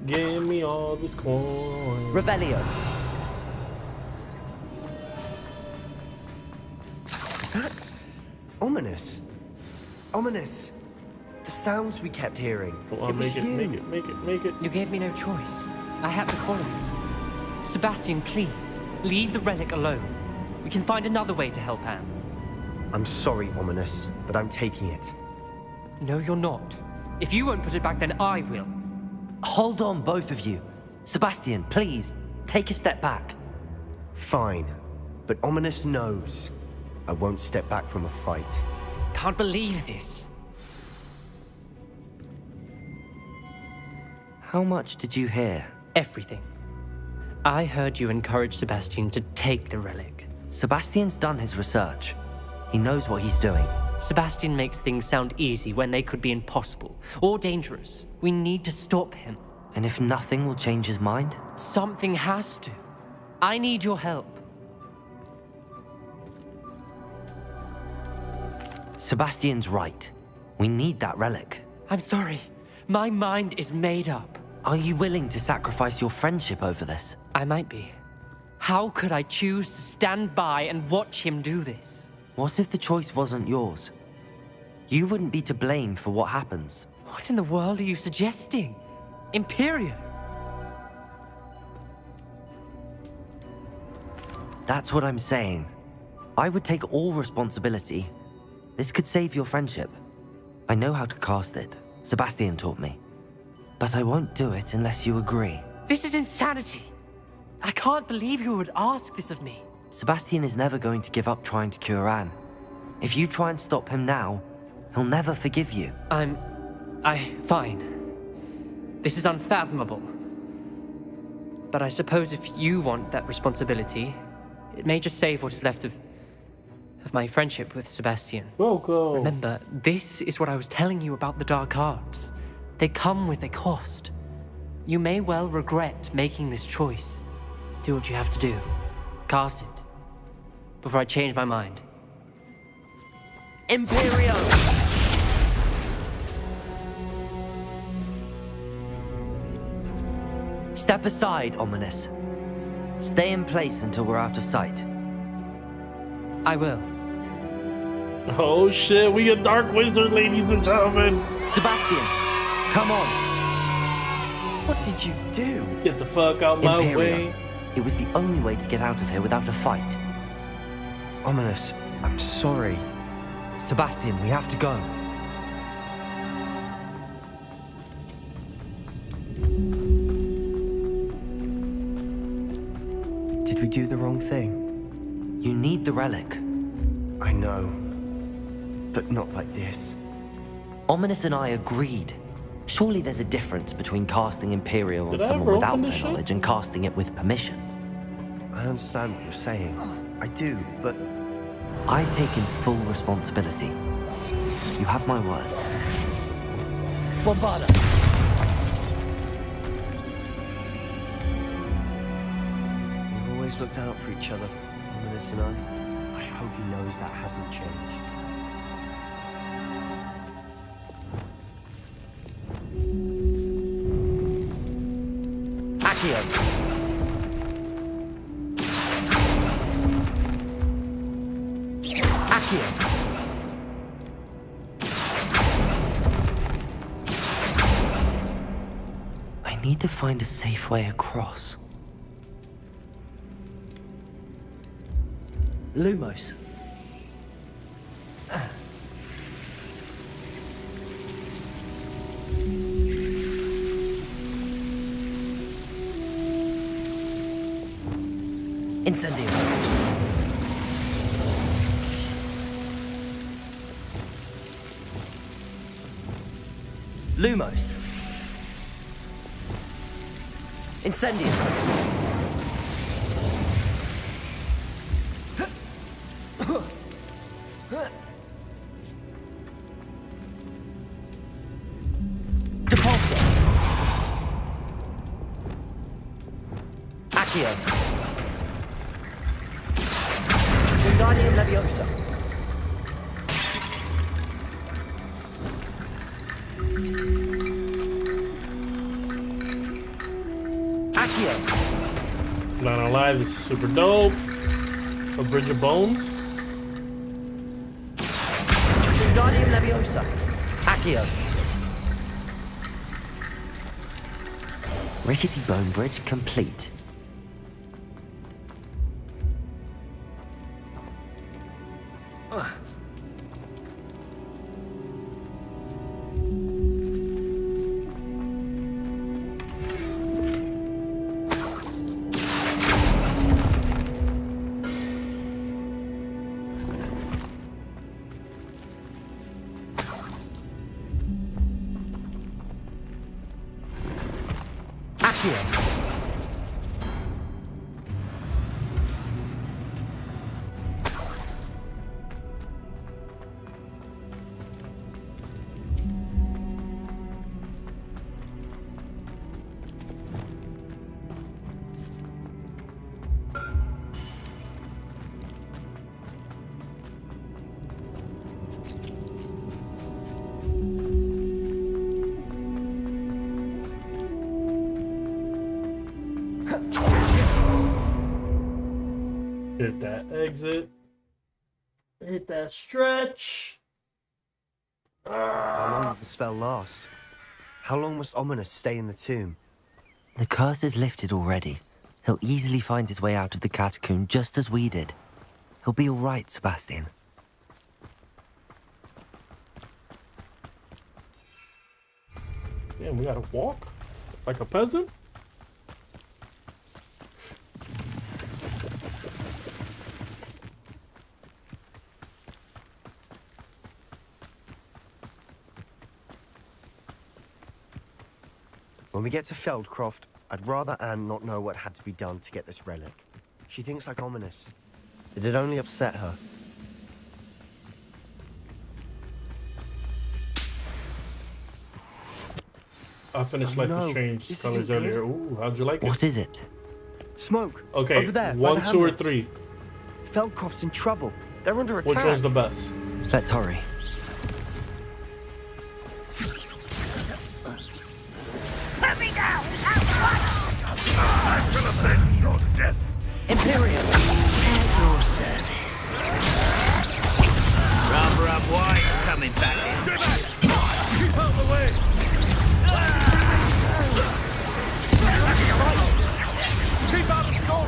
Give me all this coin. Revelio. Is that ominous? Ominous. The sounds we kept hearing. Come on, was make it, you. make it, make it, make it. You gave me no choice. I had to follow you. Sebastian, please, leave the relic alone. We can find another way to help Anne. I'm sorry, Ominous, but I'm taking it. No, you're not. If you won't put it back, then I will. Hold on, both of you. Sebastian, please, take a step back. Fine, but Ominous knows I won't step back from a fight. Can't believe this. How much did you hear? Everything. I heard you encourage Sebastian to take the relic. Sebastian's done his research. He knows what he's doing. Sebastian makes things sound easy when they could be impossible or dangerous. We need to stop him. And if nothing will change his mind? Something has to. I need your help. Sebastian's right. We need that relic. I'm sorry. My mind is made up. Are you willing to sacrifice your friendship over this? I might be. How could I choose to stand by and watch him do this? What if the choice wasn't yours? You wouldn't be to blame for what happens. What in the world are you suggesting? Imperio? That's what I'm saying. I would take all responsibility. This could save your friendship. I know how to cast it. Sebastian taught me. But I won't do it unless you agree. This is insanity. I can't believe you would ask this of me. Sebastian is never going to give up trying to cure Anne. If you try and stop him now, he'll never forgive you. Fine. This is unfathomable. But I suppose if you want that responsibility, it may just save what is left of my friendship with Sebastian. Go. Remember, this is what I was telling you about the dark arts. They come with a cost. You may well regret making this choice. Do what you have to do. Cast it. Before I change my mind. Imperio! Step aside, Ominous. Stay in place until we're out of sight. I will. Oh shit, we a dark wizard, ladies and gentlemen. Sebastian, come on. What did you do? Get the fuck out my Imperio. way. It was the only way to get out of here without a fight. Ominous, I'm sorry. Sebastian, we have to go. Did we do the wrong thing? You need the relic. I know. But not like this. Ominous and I agreed. Surely there's a difference between casting Imperial on someone without their knowledge and casting it with permission. I understand what you're saying. I do, but... I've taken full responsibility. You have my word. Bombarda! We've always looked out for each other, Ominous and I. I hope he knows that hasn't changed. Accio! I need to find a safe way across. Lumos. Incendio. Lumos. Incendio. Depulso. Accio. Wingardium Leviosa. Not gonna lie, this is super dope. A Bridge of Bones. Wingardium Leviosa. Accio. Rickety Bone Bridge complete. Hit that exit. Hit that stretch. How long did the spell last? How long must Ominous stay in the tomb? The curse is lifted already. He'll easily find his way out of the catacomb just as we did. He'll be all right, Sebastian. Damn, we gotta walk like a peasant? When we get to Feldcroft, I'd rather Anne not know what had to be done to get this relic. She thinks like Ominous. It'd only upset her. I finished Life is Strange this colors isn't good. earlier. Ooh, how'd you like it? What is it? Smoke. Okay, Over there, by 1, the 2, or hamlet. 3. Feldcroft's in trouble. They're under attack. Which one's the best? Let's hurry. Let me down! I will avenge your death! Imperial, at your service. Rub White's coming back in. Stay back! Keep out the way! Keep out of the door!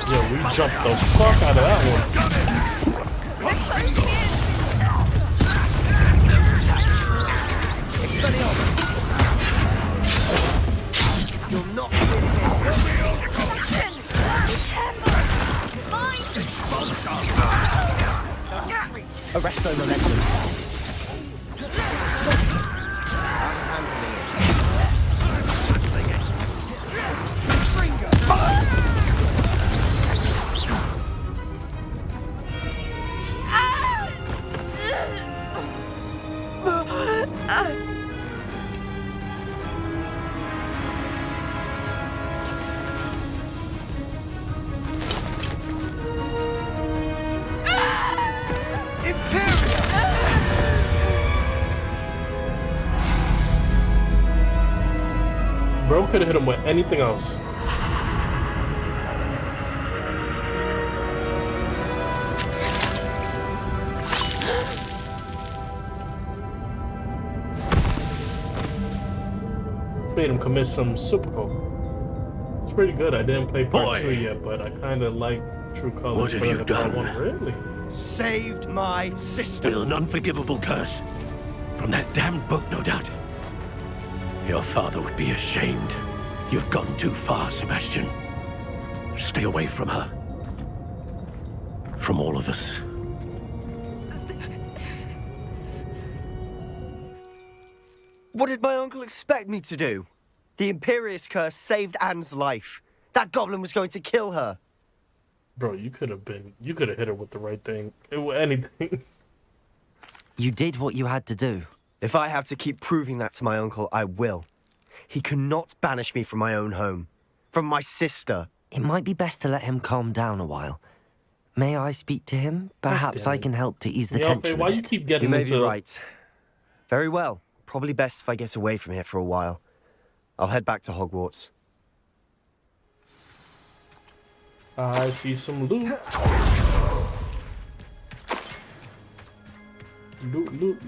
Yeah, we jumped the fuck out of that one. You're not Arresto momentum. Bro could have hit him with anything else. Made him commit some seppuku. It's pretty good. I didn't play part 2 yet, but I kind of like True Colors. What have you done? Really? Saved my sister. With an unforgivable curse. From that damned book, no doubt. Your father would be ashamed. You've gone too far, Sebastian. Stay away from her. From all of us. What did my uncle expect me to do? The Imperious curse saved Anne's life. That goblin was going to kill her. Bro, you could have hit her with the right thing. Anything. You did what you had to do. If I have to keep proving that to my uncle, I will. He cannot banish me from my own home. From my sister. It might be best to let him calm down a while. May I speak to him? Perhaps I can help to ease the tension. Why you keep getting You may into... be right. Very well. Probably best if I get away from here for a while. I'll head back to Hogwarts. I see some loot. Loot.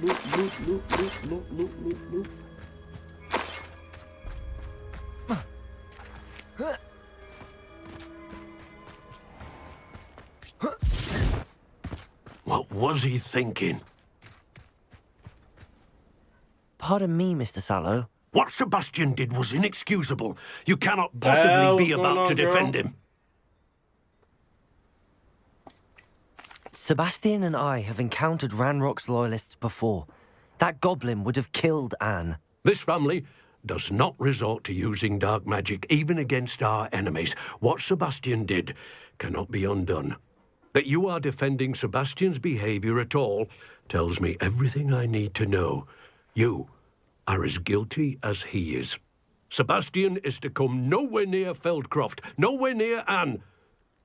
What was he thinking? Pardon me, Mr. Sallow. What Sebastian did was inexcusable. You cannot possibly be about to defend him. Sebastian and I have encountered Ranrock's loyalists before. That goblin would have killed Anne. This family does not resort to using dark magic even against our enemies. What Sebastian did cannot be undone. That you are defending Sebastian's behavior at all tells me everything I need to know. You are as guilty as he is. Sebastian is to come nowhere near Feldcroft, nowhere near Anne.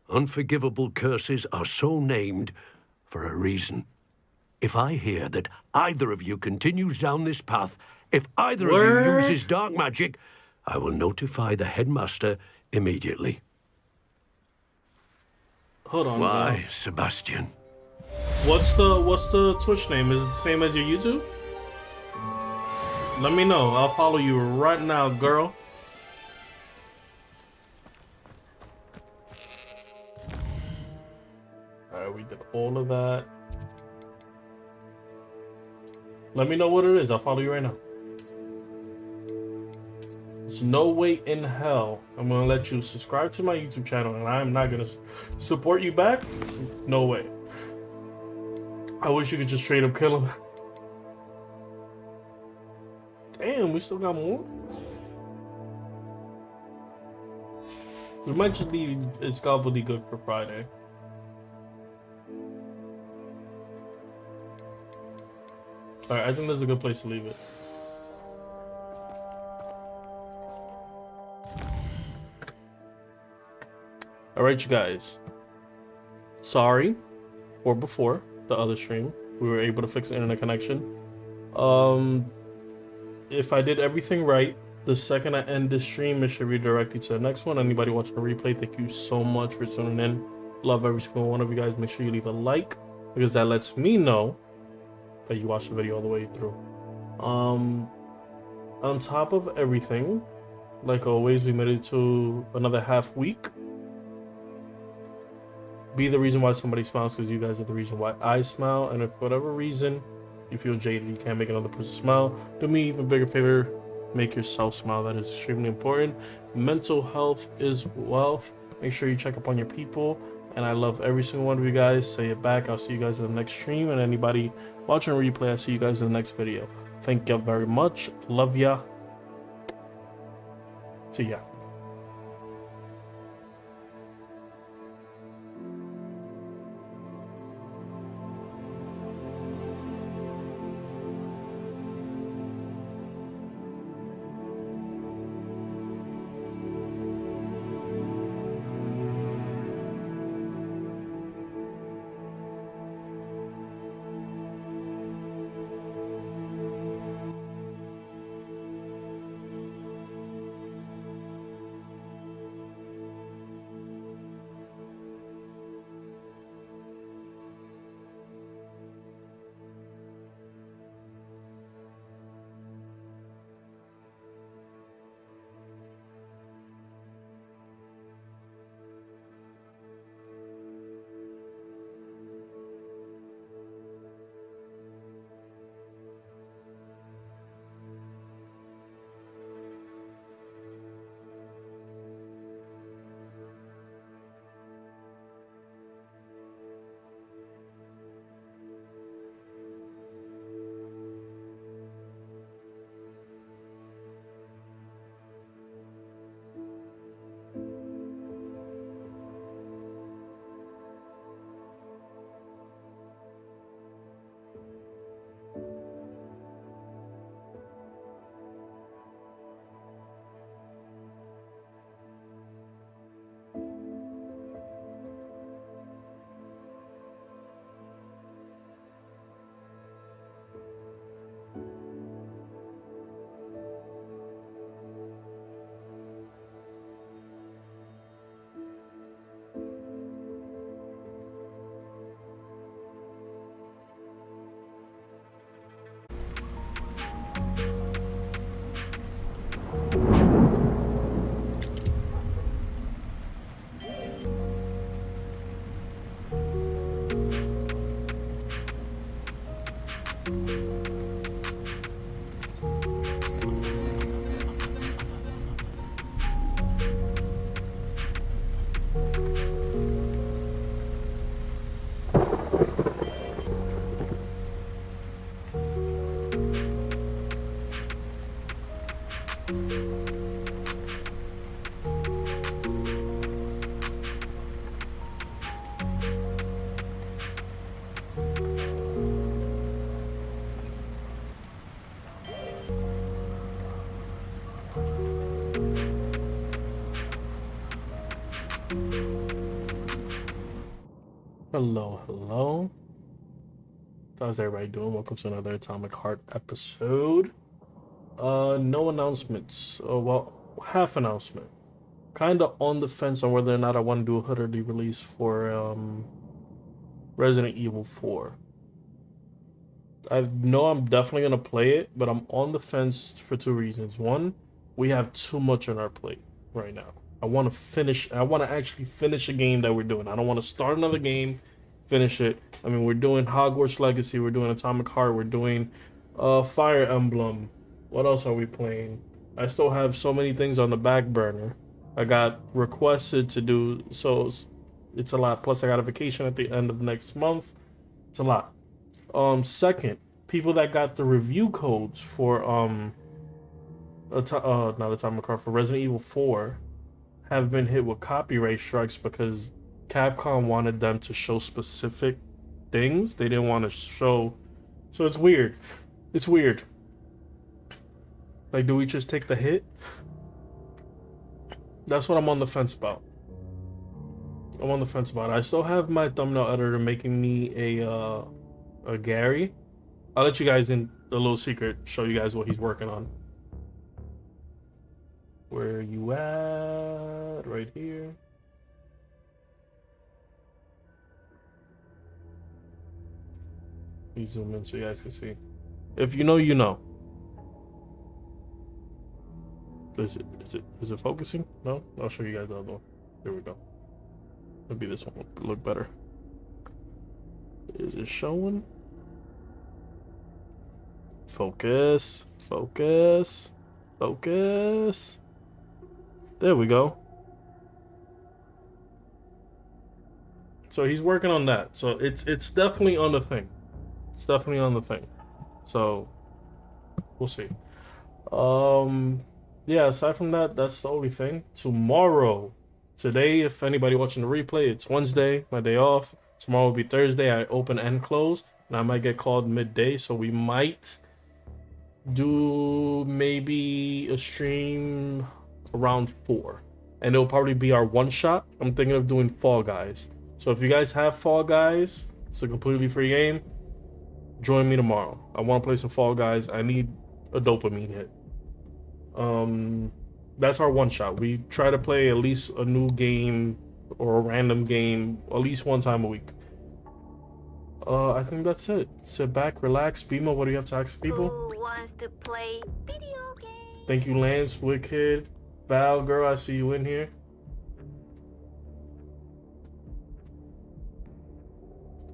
Unforgivable curses are so named for a reason. If I hear that either of you continues down this path, if either of you uses dark magic, I will notify the headmaster immediately. Hold on. Why, Sebastian? What's the Twitch name? Is it the same as your YouTube? Let me know. I'll follow you right now, girl. Alright, we did all of that. Let me know what it is. I'll follow you right now. There's no way in hell I'm gonna let you subscribe to my YouTube channel and I'm not gonna support you back. No way. I wish you could just straight up kill him. Damn, we still got more. We might just need it's gobbledygook for Friday. Alright, I think this is a good place to leave it. Alright, you guys. Sorry for before the other stream. We were able to fix the internet connection. If I did everything right, the second I end this stream, it should redirect you to the next one. Anybody watching the replay, thank you so much for tuning in. Love every single one of you guys. Make sure you leave a like, because that lets me know that you watched the video all the way through. On top of everything, like always, we made it to another half week. Be the reason why somebody smiles, because you guys are the reason why I smile. And if for whatever reason you feel jaded, you can't make another person smile, do me even bigger favor, make yourself smile. That is extremely important. Mental health is wealth. Make sure you check up on your people. And I love every single one of you guys. Say it back. I'll see you guys in the next stream. And anybody watching a replay, I'll see you guys in the next video. Thank you very much. Love ya. See ya. Hello. How's everybody doing? Welcome to another Atomic Heart episode. No announcements. Well, half announcement. Kind of on the fence on whether or not I want to do a HUD early release for Resident Evil 4. I know I'm definitely going to play it, but I'm on the fence for 2 reasons. One, we have too much on our plate right now. I want to actually finish a game that we're doing. I don't want to start another game, finish it. I mean, we're doing Hogwarts Legacy, we're doing Atomic Heart, we're doing Fire Emblem. What else are we playing? I still have so many things on the back burner. I got requested to do, so it's a lot. Plus, I got a vacation at the end of next month. It's a lot. Second, people that got the review codes for not Atomic Heart, for Resident Evil 4 have been hit with copyright strikes because Capcom wanted them to show specific things. They didn't want to show, so it's weird. It's weird. Like, do we just take the hit? That's what I'm on the fence about. I'm on the fence about it. I still have my thumbnail editor making me a Gary. I'll let you guys in a little secret, show you guys what he's working on. Where are you at? Right here. Let me zoom in so you guys can see. If you know, you know. Is it focusing? No? I'll show you guys the other one. Here we go. Maybe this one will look better. Is it showing? Focus. Focus. Focus. There we go. So he's working on that. So it's definitely on the thing. It's definitely on the thing. So we'll see. Yeah, aside from that, that's the only thing. Today, if anybody watching the replay, it's Wednesday, my day off. Tomorrow will be Thursday. I open and close, and I might get called midday, so we might do maybe a stream around 4. And it'll probably be our one shot. I'm thinking of doing Fall Guys. So if you guys have Fall Guys, it's a completely free game. Join me tomorrow. I want to play some Fall Guys. I need a dopamine hit. That's our one shot. We try to play at least a new game or a random game at least one time a week. I think that's it. Sit back, relax. Bima, what do you have to ask people? Who wants to play video games? Thank you, Lance, Wicked, Val, girl, I see you in here.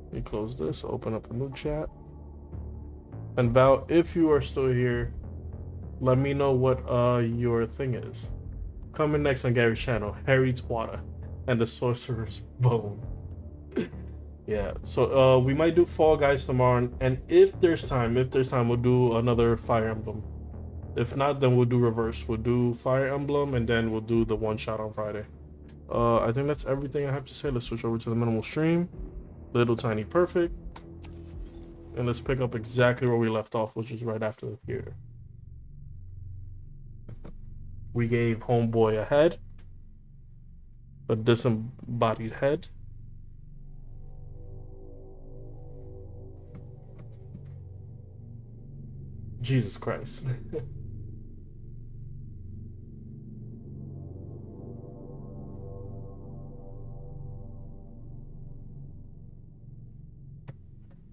Let me close this, open up a new chat. And Val, if you are still here, let me know what your thing is. Coming next on Gary's channel, Harry Twata and the Sorcerer's Bone. Yeah, so we might do Fall Guys tomorrow, and if there's time, we'll do another Fire Emblem. If not, then we'll do reverse. We'll do Fire Emblem, and then we'll do the one shot on Friday. I think that's everything I have to say. Let's switch over to the minimal stream. Little Tiny Perfect. And let's pick up exactly where we left off, which is right after the theater. We gave Homeboy a head. A disembodied head. Jesus Christ.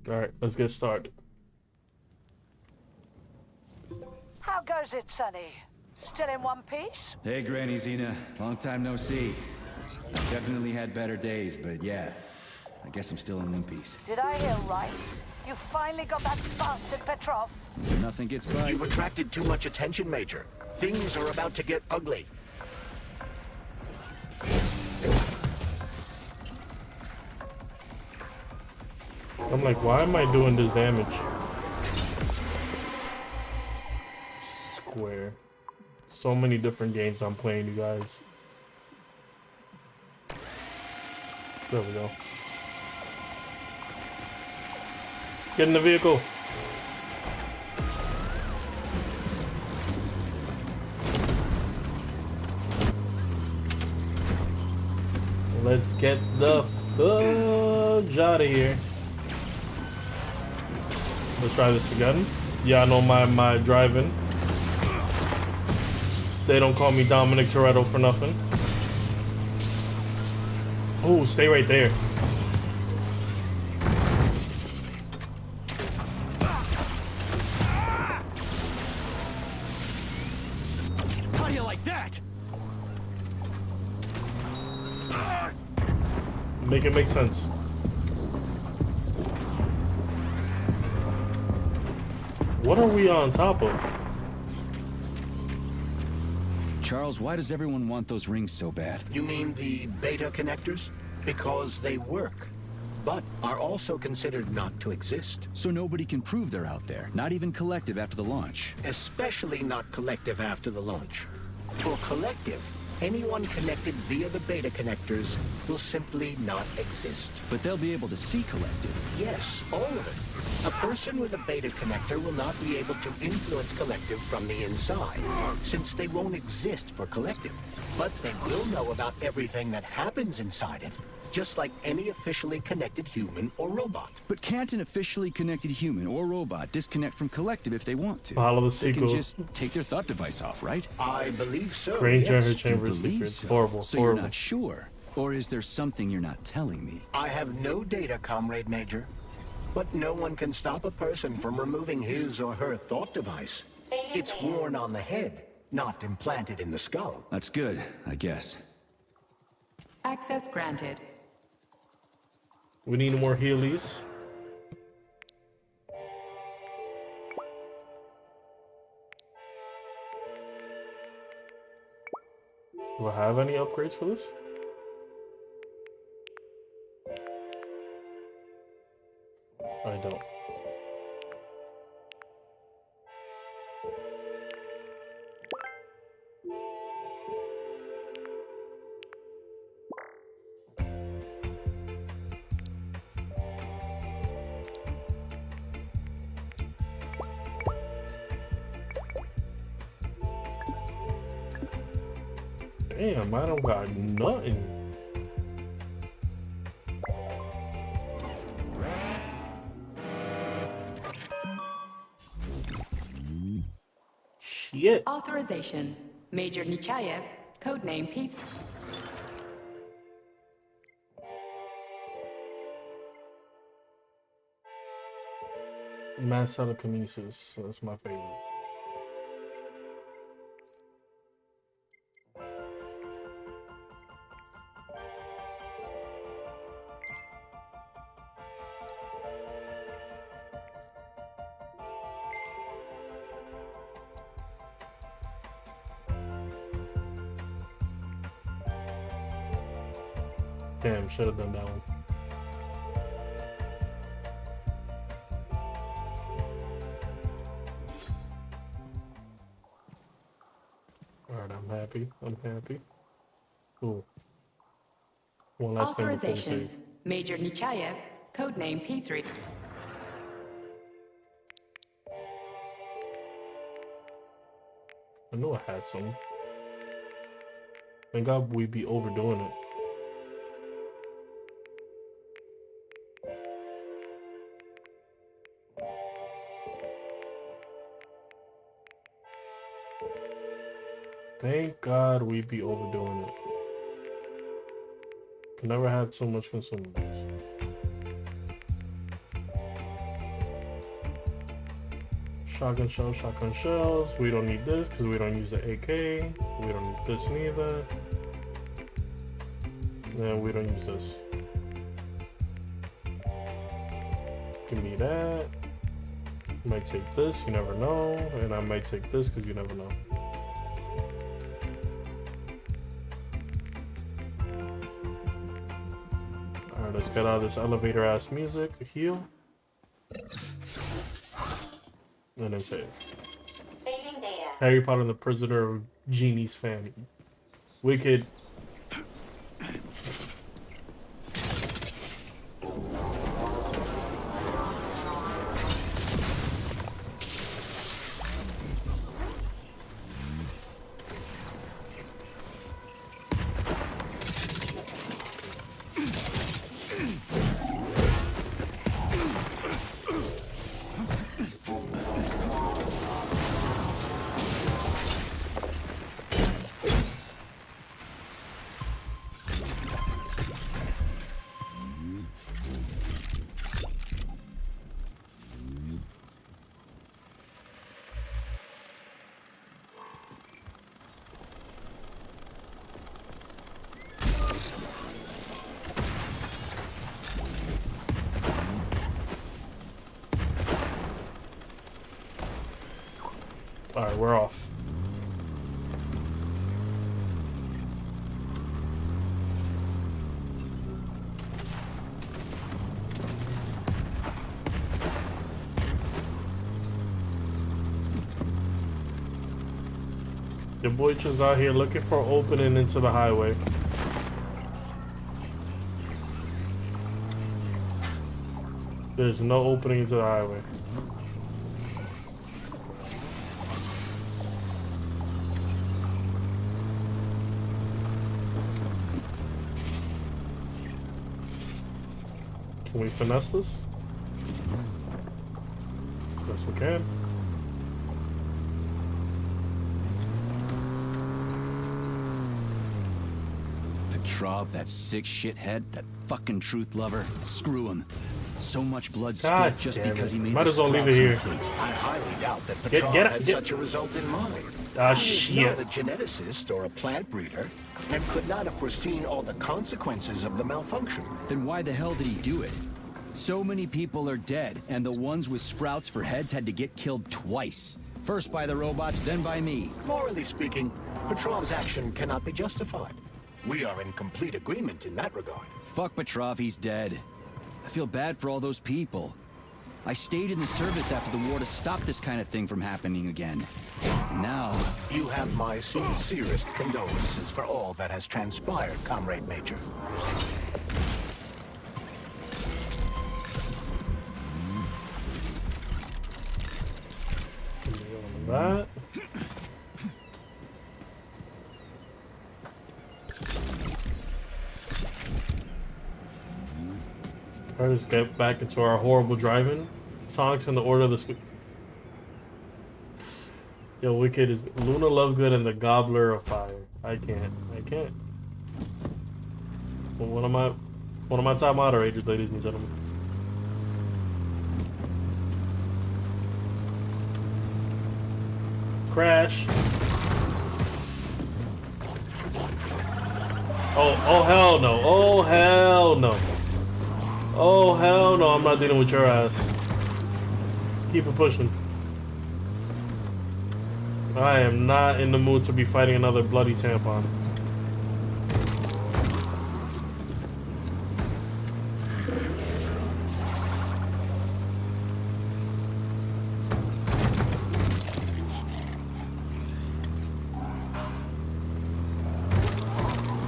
Alright, let's get started. How goes it, Sonny? Still in one piece? Hey, Granny Xena. Long time no see. I've definitely had better days, but yeah. I guess I'm still in one piece. Did I hear right? You finally got that bastard Petrov? Nothing gets by. You've attracted too much attention, Major. Things are about to get ugly. I'm like, why am I doing this damage? Square. So many different games I'm playing, you guys. There we go. Get in the vehicle. Let's get the fudge out of here. Let's try this again. Yeah, I know my driving. They don't call me Dominic Toretto for nothing. Oh, stay right there. How do you like that? Make it make sense. What are we on top of? Charles, why does everyone want those rings so bad? You mean the beta connectors? Because they work, but are also considered not to exist. So nobody can prove they're out there, not even Collective after the launch. Especially not Collective after the launch. For Collective, anyone connected via the beta connectors will simply not exist. But they'll be able to see Collective. Yes, all of it. A person with a beta connector will not be able to influence Collective from the inside, since they won't exist for Collective. But they will know about everything that happens inside it, just like any officially connected human or robot. But can't an officially connected human or robot disconnect from Collective if they want to? Follow the They can sequel. just take their thought device off, right? I believe so, Granger yes. her chamber You believe secrets. so? Horrible. So horrible. you're not sure? Or is there something you're not telling me? I have no data, Comrade Major. But no one can stop a person from removing his or her thought device. It's worn on the head, not implanted in the skull. That's good, I guess. Access granted. We need more Heelys. Do I have any upgrades for this? I don't. Damn, I don't got nothing. Shit. Authorization. Major Nechayev, codename P. Mass telekinesis. That's my favorite. Damn, should have done that one. Alright, I'm happy. I'm happy. Cool. One last thing before we Authorization. save. Major Nechayev, codename P3. I knew I had some. Thank God we be overdoing it. Thank God we be overdoing it. Can never have so much consumables. Shotgun shells. We don't need this because we don't use the AK. We don't need this neither. And we don't use this. Give me that. Might take this, you never know. And I might take this because you never know. Alright, let's get out of this elevator ass music. Heal. And then save. Saving data. Harry Potter and the Prisoner of Genie's Family. Wicked. Alright, we're off. Your boy just out here looking for opening into the highway. There's no opening into the highway. Can we finesse this? Yes, we can. Petrov, that sick shithead, that fucking truth lover. Screw him. So much blood God spilled just damn because it. he made Might the as well leave it sprouts here. mutate. I highly doubt that Petrov had such a result in mind. Ah, He is shit. not a geneticist or a plant breeder, and could not have foreseen all the consequences of the malfunction. Then why the hell did he do it? So many people are dead, and the ones with sprouts for heads had to get killed twice. First by the robots, then by me. Morally speaking, Petrov's action cannot be justified. We are in complete agreement in that regard. Fuck Petrov, he's dead. I feel bad for all those people. I stayed in the service after the war to stop this kind of thing from happening again. And now... You have my sincerest condolences for all that has transpired, Comrade Major. That. Let's get back into our horrible driving. Songs in the order of the school. Yo, Wicked is Luna Lovegood and the Gobbler of Fire. I can't. Well, one of my top moderators, ladies and gentlemen. Crash. Oh hell no. Oh hell no. Oh hell no, I'm not dealing with your ass. Let's keep it pushing. I am not in the mood to be fighting another bloody tampon.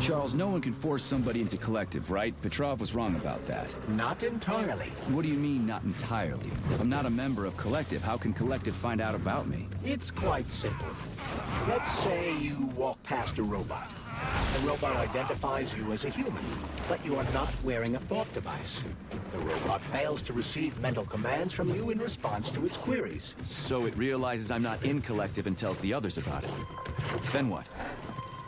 Charles, no one can force somebody into collective, right? Petrov was wrong about that. Not entirely. What do you mean, not entirely? If I'm not a member of collective, how can collective find out about me? It's quite simple. Let's say you walk past a robot. The robot identifies you as a human, but you are not wearing a thought device. The robot fails to receive mental commands from you in response to its queries. So it realizes I'm not in collective and tells the others about it. Then what?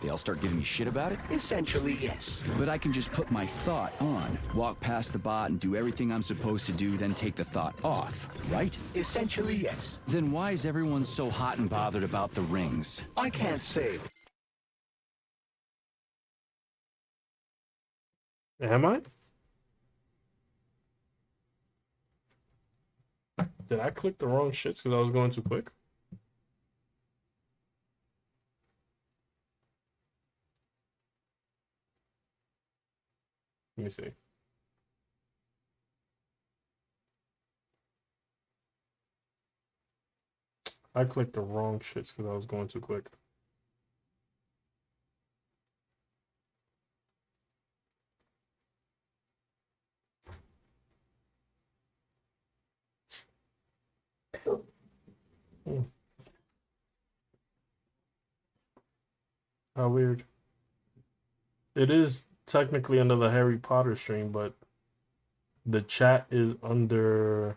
They all start giving me shit about it? Essentially, yes. But I can just put my thought on, walk past the bot and do everything I'm supposed to do, then take the thought off, right? Essentially, yes. Then why is everyone so hot and bothered about the rings? I can't save. Am I? Did I click the wrong shits because I was going too quick? Let me see. I clicked the wrong shits because I was going too quick. How weird. It is technically under the Harry Potter stream, but the chat is under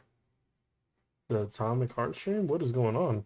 the Atomic Heart stream? What is going on?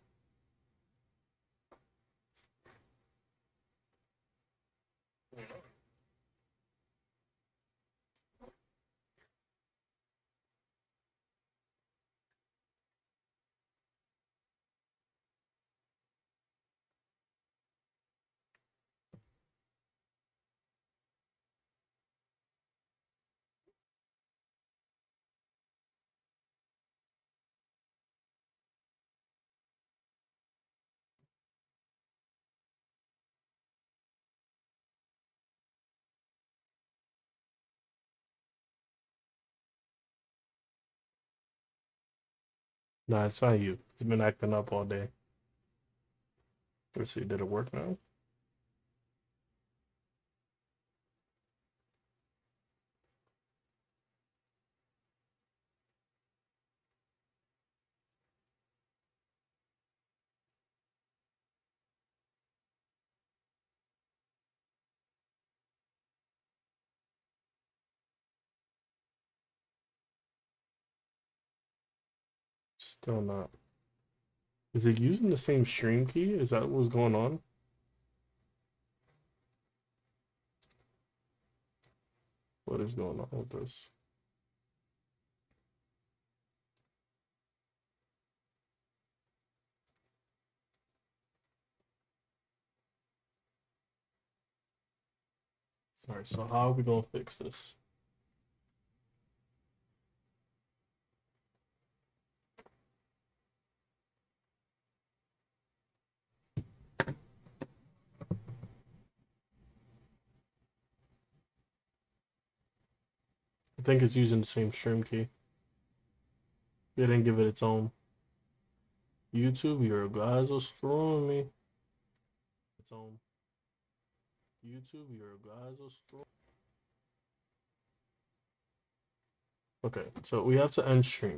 Nah, it's not you. He's been acting up all day. Let's see, did it work now? Still not. Is it using the same stream key? Is that what's going on? What is going on with this? Alright, so how are we gonna fix this? I think it's using the same stream key. They didn't give it its own. YouTube, your guys are screwing me. Its own. YouTube, your guys are screwing. Okay, so we have to end stream.